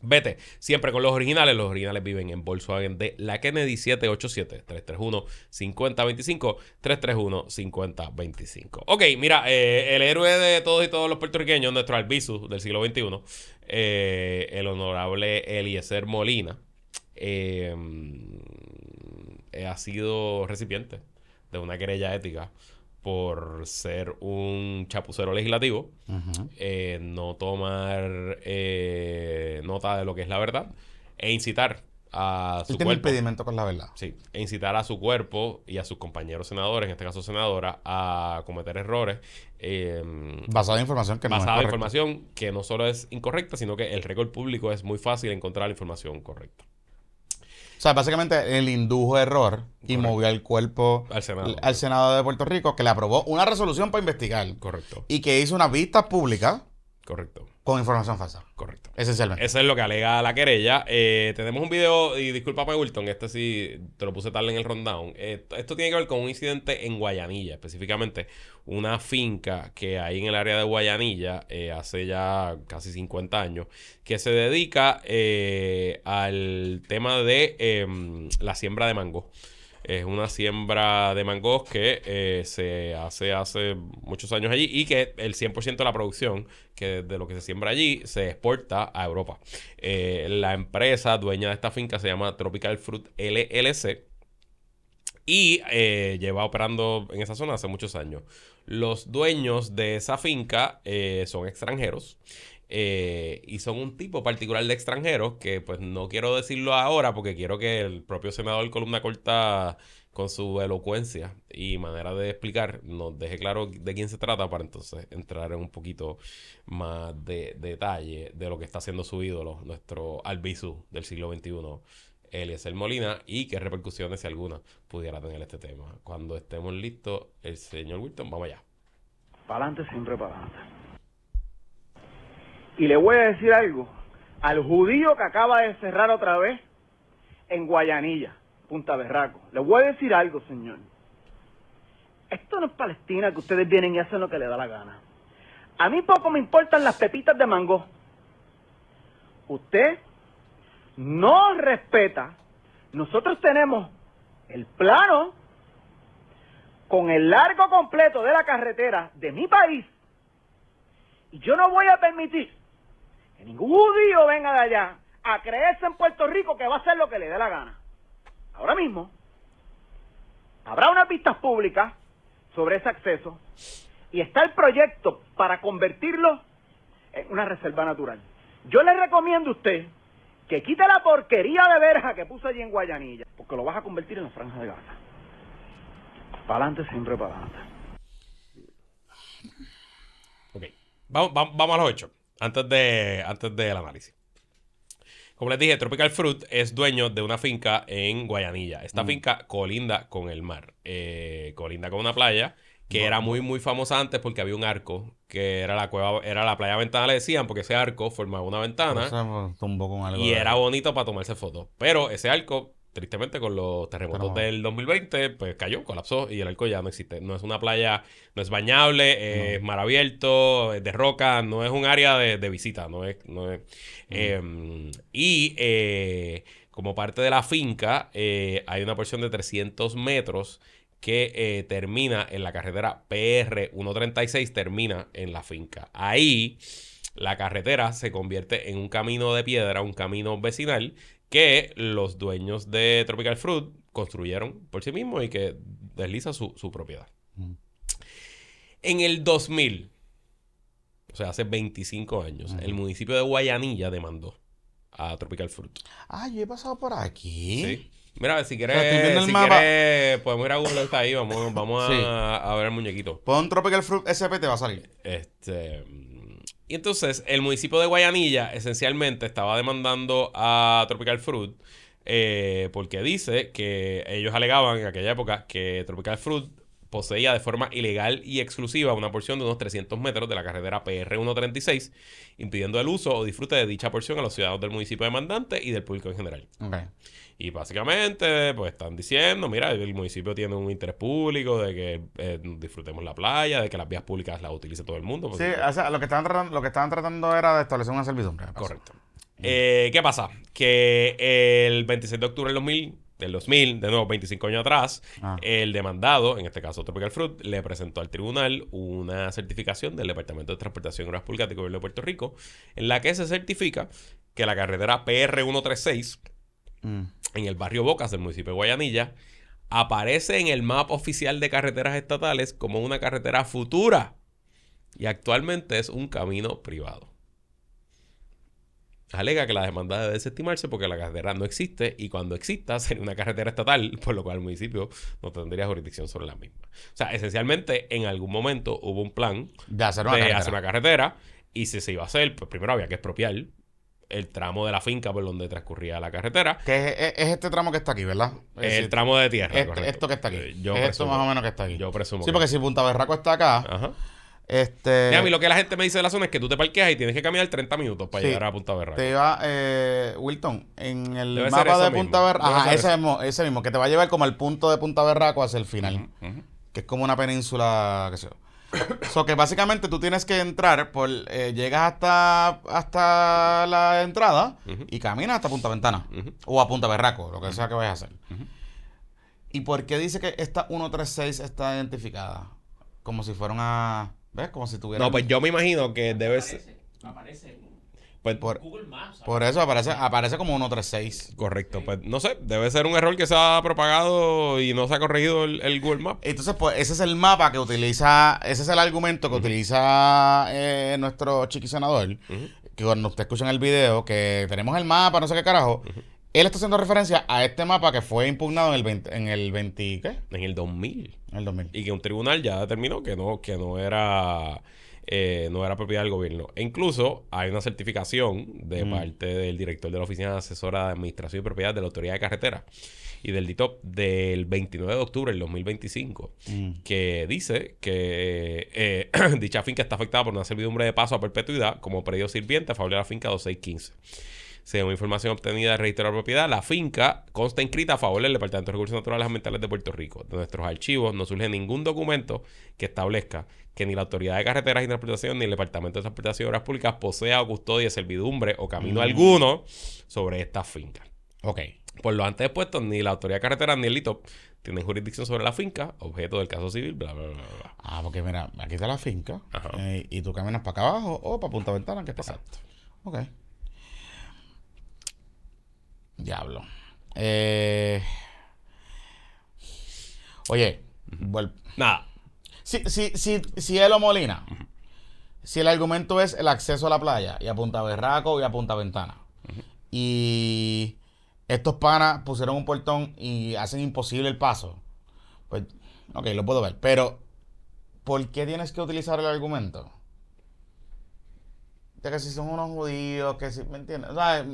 vete siempre con los originales. Los originales viven en Volkswagen de la Kennedy. 787-331-5025, 331-5025. Ok, mira, el héroe de todos y todos los puertorriqueños, nuestro Albizu del siglo XXI, el honorable Eliezer Molina, ha sido recipiente de una querella ética por ser un chapucero legislativo, no tomar nota de lo que es la verdad e incitar a su tiene cuerpo. impedimento con la verdad. Sí, e incitar a su cuerpo y a sus compañeros senadores, en este caso senadora, a cometer errores. Basada en información que no es correcta. Basada en información que no solo es incorrecta, sino que el récord público es muy fácil encontrar la información correcta. O sea, básicamente él indujo error y movió el cuerpo al Senado de Puerto Rico, que le aprobó una resolución para investigar. Correcto. Y que hizo unas vistas públicas. Correcto. con información falsa. Correcto. Esencialmente. Eso es lo que alega la querella. Tenemos un video, y discúlpame, Wilton, este sí te lo puse tarde en el rundown. Esto tiene que ver con un incidente en Guayanilla, específicamente una finca que hay en el área de Guayanilla hace ya casi 50 años, que se dedica al tema de la siembra de mango. Es una siembra de mangos que se hace muchos años allí y que el 100% de la producción de lo que se siembra allí se exporta a Europa. La empresa dueña de esta finca se llama Tropical Fruit LLC y lleva operando en esa zona hace muchos años. Los dueños de esa finca son extranjeros. Y son un tipo particular de extranjeros que pues no quiero decirlo ahora porque quiero que el propio senador Columna Corta, con su elocuencia y manera de explicar, nos deje claro de quién se trata para entonces entrar en un poquito más de detalle de lo que está haciendo su ídolo, nuestro albizu del siglo XXI, Eliezer Molina, y qué repercusiones, si alguna, pudiera tener este tema. Cuando estemos listos, el señor Wilton, vamos allá. Para adelante, siempre para adelante. Y le voy a decir algo al judío que acaba de cerrar otra vez en Guayanilla, Punta Berraco. Le voy a decir algo, señor. Esto no es Palestina que ustedes vienen y hacen lo que les da la gana. A mí poco me importan las pepitas de mango. Usted no respeta. Nosotros tenemos el plano con el largo completo de la carretera de mi país. Y yo no voy a permitir que ningún judío venga de allá a creerse en Puerto Rico que va a hacer lo que le dé la gana. Ahora mismo habrá unas vistas públicas sobre ese acceso y está el proyecto para convertirlo en una reserva natural. Yo le recomiendo a usted que quite la porquería de verja que puso allí en Guayanilla, porque lo vas a convertir en la Franja de Gaza. Para adelante, siempre para adelante. Ok, vamos a los hechos, antes del análisis. Como les dije, Tropical Fruit es dueño de una finca en Guayanilla. Esta finca colinda con el mar, colinda con una playa que era muy, muy famosa antes porque había un arco, que era la cueva, era la playa ventana, le decían, porque ese arco formaba una ventana Tumbó con algo y era bonito para tomarse fotos. Pero ese arco, tristemente, con los terremotos del 2020, pues cayó, colapsó y el arco ya no existe. No es una playa, no es bañable, es mar abierto, es de roca, no es un área de visita, no es. Como parte de la finca, hay una porción de 300 metros que termina en la carretera PR 136, termina en la finca. Ahí la carretera se convierte en un camino de piedra, un camino vecinal, que los dueños de Tropical Fruit construyeron por sí mismos y que desliza su propiedad. En el 2000, o sea, hace 25 años, el municipio de Guayanilla demandó a Tropical Fruit. Ah, yo he pasado por aquí. Sí. Mira, si quieres, podemos ir a Google, está ahí, vamos Sí. a ver el muñequito. Pon Tropical Fruit SP, te va a salir. Y entonces, el municipio de Guayanilla esencialmente estaba demandando a Tropical Fruit porque dice que ellos alegaban en aquella época que Tropical Fruit poseía de forma ilegal y exclusiva una porción de unos 300 metros de la carretera PR 136, impidiendo el uso o disfrute de dicha porción a los ciudadanos del municipio demandante y del público en general. Okay. Y básicamente, pues están diciendo, mira, el municipio tiene un interés público de que disfrutemos la playa, de que las vías públicas las utilice todo el mundo. Sí, o sea, lo que estaban tratando era de establecer una servidumbre. Correcto. ¿Qué pasa? Que el 26 de octubre del 2000, de nuevo 25 años atrás, el demandado, en este caso Tropical Fruit, le presentó al tribunal una certificación del Departamento de Transportación y Obras Públicas del Gobierno de Puerto Rico, en la que se certifica que la carretera PR 136 en el barrio Bocas del municipio de Guayanilla aparece en el mapa oficial de carreteras estatales como una carretera futura y actualmente es un camino privado. Alega que la demanda debe desestimarse porque la carretera no existe y cuando exista sería una carretera estatal, por lo cual el municipio no tendría jurisdicción sobre la misma. O sea, esencialmente en algún momento hubo un plan de hacer una carretera y si se iba a hacer, pues primero había que expropiar el tramo de la finca por donde transcurría la carretera. Que es este tramo que está aquí, ¿verdad? El tramo de tierra, esto que está aquí. Yo esto presumo, más o menos que está aquí. Yo presumo. Sí, porque si Punta Berraco está acá, Mira, a mí lo que la gente me dice de la zona es que tú te parqueas y tienes que caminar 30 minutos para Sí. llegar a Punta Berraco. Te va, Wilton, en el Debe ser mapa eso de mismo. Punta Berraco. Debe Ajá, ser ese mismo, que te va a llevar como al punto de Punta Berraco hacia el final. Ujú. Que es como una península, qué sé yo. So que básicamente tú tienes que entrar por, llegas hasta la entrada Ujú. y caminas hasta Punta Ventana. Ujú. O a Punta Berraco, lo que sea que vayas a hacer. ¿Y por qué dice que esta 136 está identificada? Como si fuera una... ¿Ves? Como si tuviera... No, pues yo me imagino que debe ser. Aparece Pues, Por, Google Maps. por eso aparece como 136. correcto, pues no sé, debe ser un error que se ha propagado y no se ha corregido el Google Maps. Entonces, pues, ese es el mapa que utiliza, ese es el argumento que utiliza nuestro chiqui senador, que cuando usted escucha en el video que tenemos el mapa, no sé qué carajo, él está haciendo referencia a este mapa que fue impugnado en el 20, ¿qué? En el 2000. En el 2000. Y que un tribunal ya determinó que no era propiedad del gobierno. E incluso hay una certificación de parte del director de la Oficina Asesora de Administración y Propiedad de la Autoridad de Carretera y del DITOP del 29 de octubre del 2025 que dice que dicha finca está afectada por una servidumbre de paso a perpetuidad como predio sirviente favorable a la finca 2615. Según información obtenida del registro de la propiedad, la finca consta inscrita a favor del Departamento de Recursos Naturales y Ambientales de Puerto Rico. De nuestros archivos no surge ningún documento que establezca que ni la Autoridad de Carreteras y Transportación ni el Departamento de Transportación y Obras Públicas posea o custodie servidumbre o camino alguno sobre esta finca. Ok. Por lo antes expuesto, ni la Autoridad de Carreteras ni el ITOP tienen jurisdicción sobre la finca, objeto del caso civil, bla, bla, bla, bla. Ah, porque mira, aquí está la finca Ajá. y tú caminas para acá abajo o para Punta Ventana, que está acá. Exacto. Ok. Diablo. Oye, Nada. si Elo Molina, si el argumento es el acceso a la playa y a Punta Berraco y a Punta Ventana, y estos panas pusieron un portón y hacen imposible el paso, pues, ok, lo puedo ver, pero ¿por qué tienes que utilizar el argumento? De que si son unos judíos, que si, ¿me entiendes? O sea,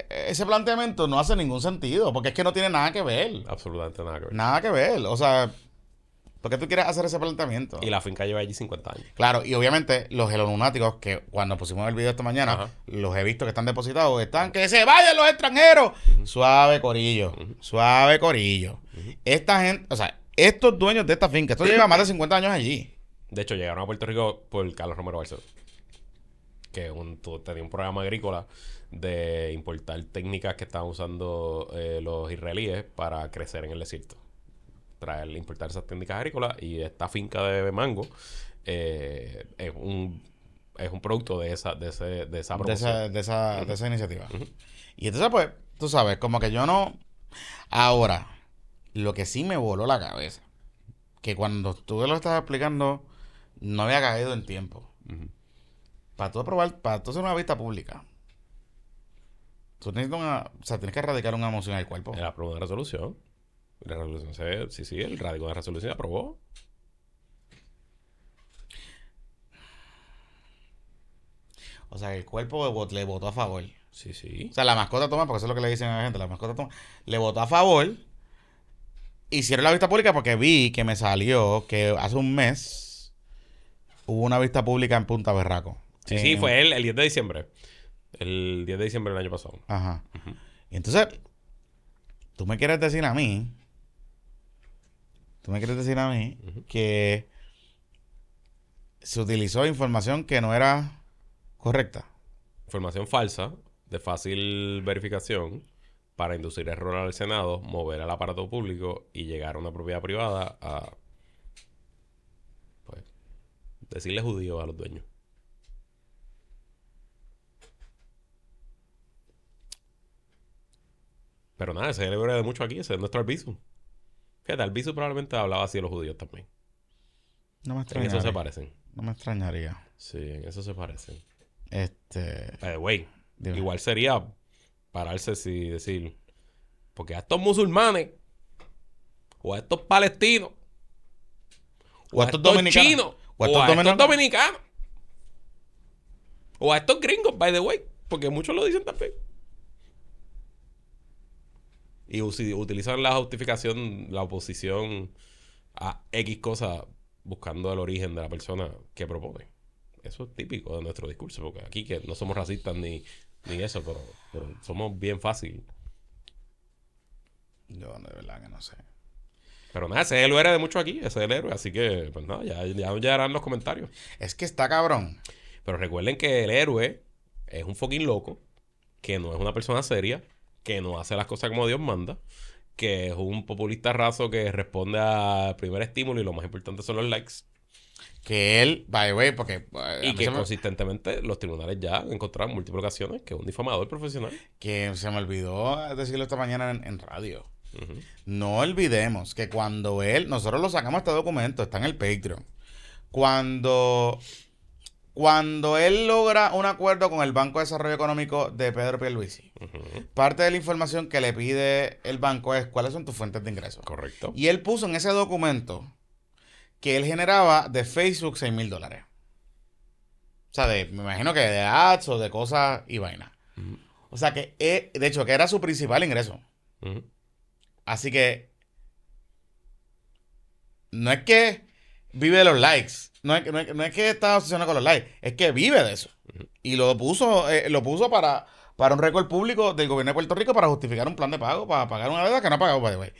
ese planteamiento no hace ningún sentido, porque es que no tiene nada que ver. Absolutamente nada que ver. Nada que ver. O sea, ¿por qué tú quieres hacer ese planteamiento? Y la finca lleva allí 50 años. Claro, y obviamente los gelonunáticos, que cuando pusimos el video esta mañana, Ajá. los he visto que están depositados, están que se vayan los extranjeros. Suave, corillo. Suave, corillo. Esta gente, o sea, estos dueños de esta finca, esto lleva más de 50 años allí. De hecho, llegaron a Puerto Rico por Carlos Romero Barceló, que tenía un programa agrícola de importar técnicas que estaban usando los israelíes para crecer en el desierto. Importar esas técnicas agrícolas, y esta finca de mango es un producto de esa promoción. De esa iniciativa. Y entonces, pues, tú sabes, como que yo no... Ahora, lo que sí me voló la cabeza, que cuando tú lo estabas explicando, no había caído en tiempo. Para tú hacer una vista pública, tú necesitas tienes que erradicar una emoción al cuerpo. Él aprobó una resolución. La resolución el radicó una resolución y aprobó. O sea, el cuerpo le votó a favor. Sí, sí. O sea, la mascota toma, porque eso es lo que le dicen a la gente, la mascota toma, le votó a favor. Hicieron la vista pública porque vi que me salió que hace un mes hubo una vista pública en Punta Berraco. Sí, fue el 10 de diciembre. El 10 de diciembre del año pasado. Ajá. Y entonces, tú me quieres decir a mí que se utilizó información que no era correcta. Información falsa, de fácil verificación, para inducir error al Senado, mover al aparato público y llegar a una propiedad privada a, pues, decirle judío a los dueños. Pero nada, ese celebra de mucho aquí, ese es nuestro Albizu. Fíjate, Albizu probablemente hablaba así de los judíos también. No me En extrañaría. eso se parecen. No me extrañaría. Sí, en eso se parecen. Dime. Igual sería pararse y decir, porque a estos musulmanes, o a estos palestinos, o a estos chinos, o a estos dominicanos, o a estos gringos, by the way, porque muchos lo dicen también. Y utilizan la justificación, la oposición a X cosas buscando el origen de la persona que propone. Eso es típico de nuestro discurso, porque aquí que no somos racistas ni eso, pero somos bien fácil. Yo de verdad que no sé. Pero nada, ese es el héroe de muchos aquí, ese es el héroe, así que pues nada, ya nos llegarán los comentarios. Es que está cabrón. Pero recuerden que el héroe es un fucking loco, que no es una persona seria, que no hace las cosas como Dios manda, que es un populista raso que responde al primer estímulo y lo más importante son los likes. Que él, by the way, porque... Y que consistentemente los tribunales ya han encontrado en múltiples ocasiones que es un difamador profesional. Que se me olvidó decirlo esta mañana en radio. No olvidemos que cuando nosotros lo sacamos este documento, está en el Patreon. Cuando él logra un acuerdo con el Banco de Desarrollo Económico de Pedro Pierluisi, parte de la información que le pide el banco es cuáles son tus fuentes de ingresos. Correcto. Y él puso en ese documento que él generaba de Facebook $6,000. O sea, me imagino que de ads o de cosas y vaina. O sea que, de hecho, que era su principal ingreso. Así que no es que vive de los likes. No es que está obsesionado con los likes. Es que vive de eso. Y lo puso para un récord público del gobierno de Puerto Rico para justificar un plan de pago, para pagar una deuda que no ha pagado, by the way.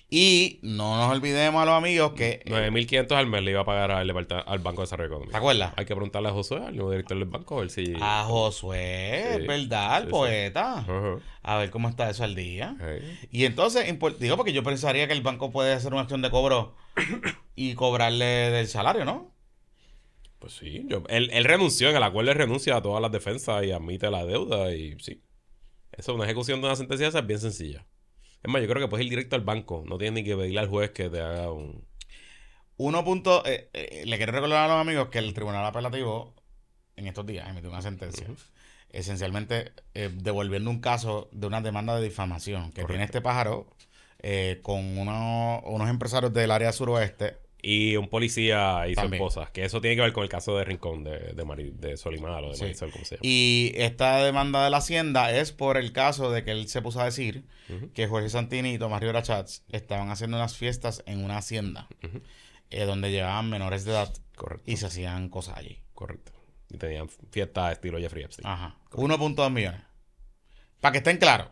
Y no nos olvidemos a los amigos que... 9.500 al mes le iba a pagar al Banco de Desarrollo Económico. ¿Te acuerdas? Hay que preguntarle a Josué, al nuevo director del banco, a ver si... A Josué, Sí, ¿verdad? El sí, poeta. Ajá. A ver cómo está eso al día. Sí. Y entonces, digo, porque yo pensaría que el banco puede hacer una acción de cobro y cobrarle del salario, ¿no? Pues sí, él renunció, en el acuerdo él renuncia a todas las defensas y admite la deuda y sí. Eso, una ejecución de una sentencia esa es bien sencilla. Es más, yo creo que puedes ir directo al banco. No tienes ni que pedirle al juez que te haga un... Le quiero recordar a los amigos que el tribunal apelativo en estos días emitió una sentencia. Esencialmente devolviendo un caso de una demanda de difamación que tiene este pájaro con unos empresarios del área suroeste. Y un policía y su También. esposa. Que eso tiene que ver con el caso de Rincón, de Solimar o de Marisol, como se llama. Y esta demanda de la Hacienda es por el caso de que él se puso a decir que Jorge Santini y Tomás Rivera Chats estaban haciendo unas fiestas en una hacienda donde llevaban menores de edad. Correcto. Y se hacían cosas allí. Correcto. Y tenían fiesta estilo Jeffrey Epstein. Ajá. 1.2 millones. Para que estén claros.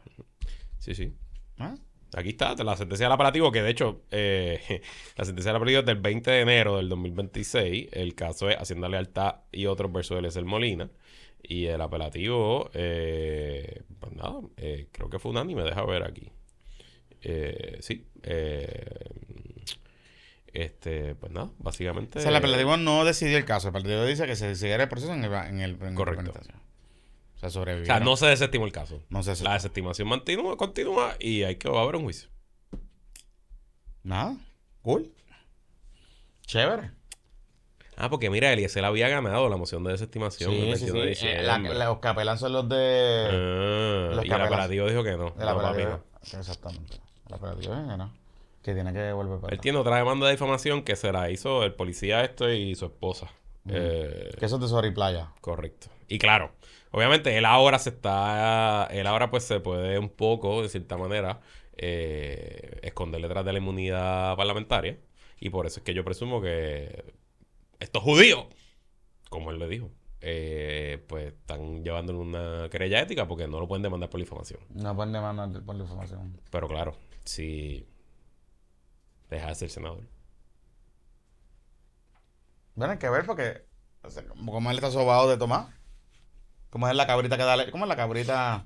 Sí, sí. ¿Ah? Aquí está, la sentencia del apelativo, que de hecho, la sentencia del apelativo es del 20 de enero del 2026. El caso es Hacienda Lealtad y otros versus Eliezer Molina. Y el apelativo, pues nada, creo que fue unánime, deja ver aquí. Sí. Pues nada, básicamente... O sea, el apelativo no decidió el caso. El apelativo dice que se siguiera el proceso en el Correcto. O sea, sobrevivió. O sea, no se desestimó el caso. No se desestimó. La desestimación continúa y hay que haber un juicio. Nada. Cool. Chévere. Ah, porque mira, Eliezer había ganado la moción de desestimación el 21 de diciembre. Los que apelan son los de... los Y que el apelan- apelativo dijo que no. El No, papi, apelativo. no. Exactamente. El apelativo es que no. Que tiene que volver para Él atrás. tiene otra demanda de difamación que se la hizo el policía y su esposa. Que eso es de Sorry Playa. Correcto. Y claro, obviamente él ahora pues se puede un poco, de cierta manera, esconder detrás de la inmunidad parlamentaria. Y por eso es que yo presumo que estos judíos, como él le dijo, pues están llevándole una querella ética porque no lo pueden demandar por la información. No pueden demandar por la información. Pero claro, si deja de ser senador. Bueno, hay que ver porque... O sea, como él está sobado de tomar. Como es la cabrita que da leche. ¿Cómo es la cabrita?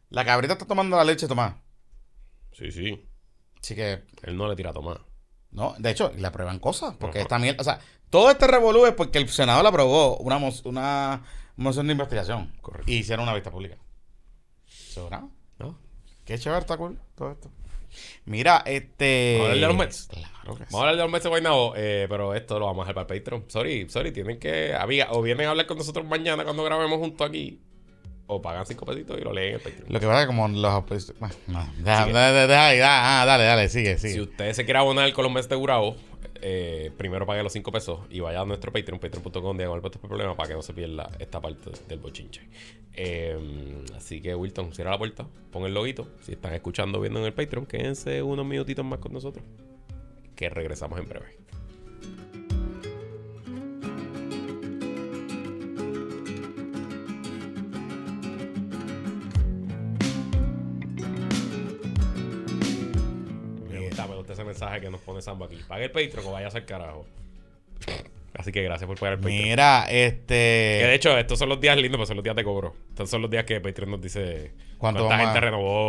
La cabrita está tomando la leche de Tomás. Sí, sí. Así que... Él no le tira a tomar. No, de hecho, le aprueban cosas. Porque Ajá. esta mierda... O sea, todo este revolú es porque el Senado le aprobó una moción de investigación. Correcto. Y hicieron una vista pública. ¿Seguro? ¿No? Qué chévere, está cool todo esto. Mira, ¿Vamos a hablar de los Mets? Claro que sí. Vamos a hablar de los Mets de Guaynabo, pero esto lo vamos a dejar para el Patreon. Sorry, tienen que... Amiga, o vienen a hablar con nosotros mañana cuando grabemos juntos aquí, o pagan 5 pesitos y lo leen en el Patreon. Lo que pasa es que como los... Bueno, no, dale, sigue. Si usted se quiere abonar con los Mets de Gurabo, primero pague los 5 pesos y vaya a nuestro Patreon, patreon.com/problema para que no se pierda esta parte del bochinche. Así que Wilton, cierra la puerta, pon el loguito. Si están escuchando, viendo en el Patreon, quédense unos minutitos más con nosotros. que regresamos en breve. Me gusta ese mensaje que nos pone Sambo aquí. Pague el Patreon o vayas al carajo. Así que gracias por pagar el Patreon. Mira, Que de hecho, estos son los días lindos, pues son los días de cobro. Estos son los días que Patreon nos dice ¿Cuánta cuánta gente renovó.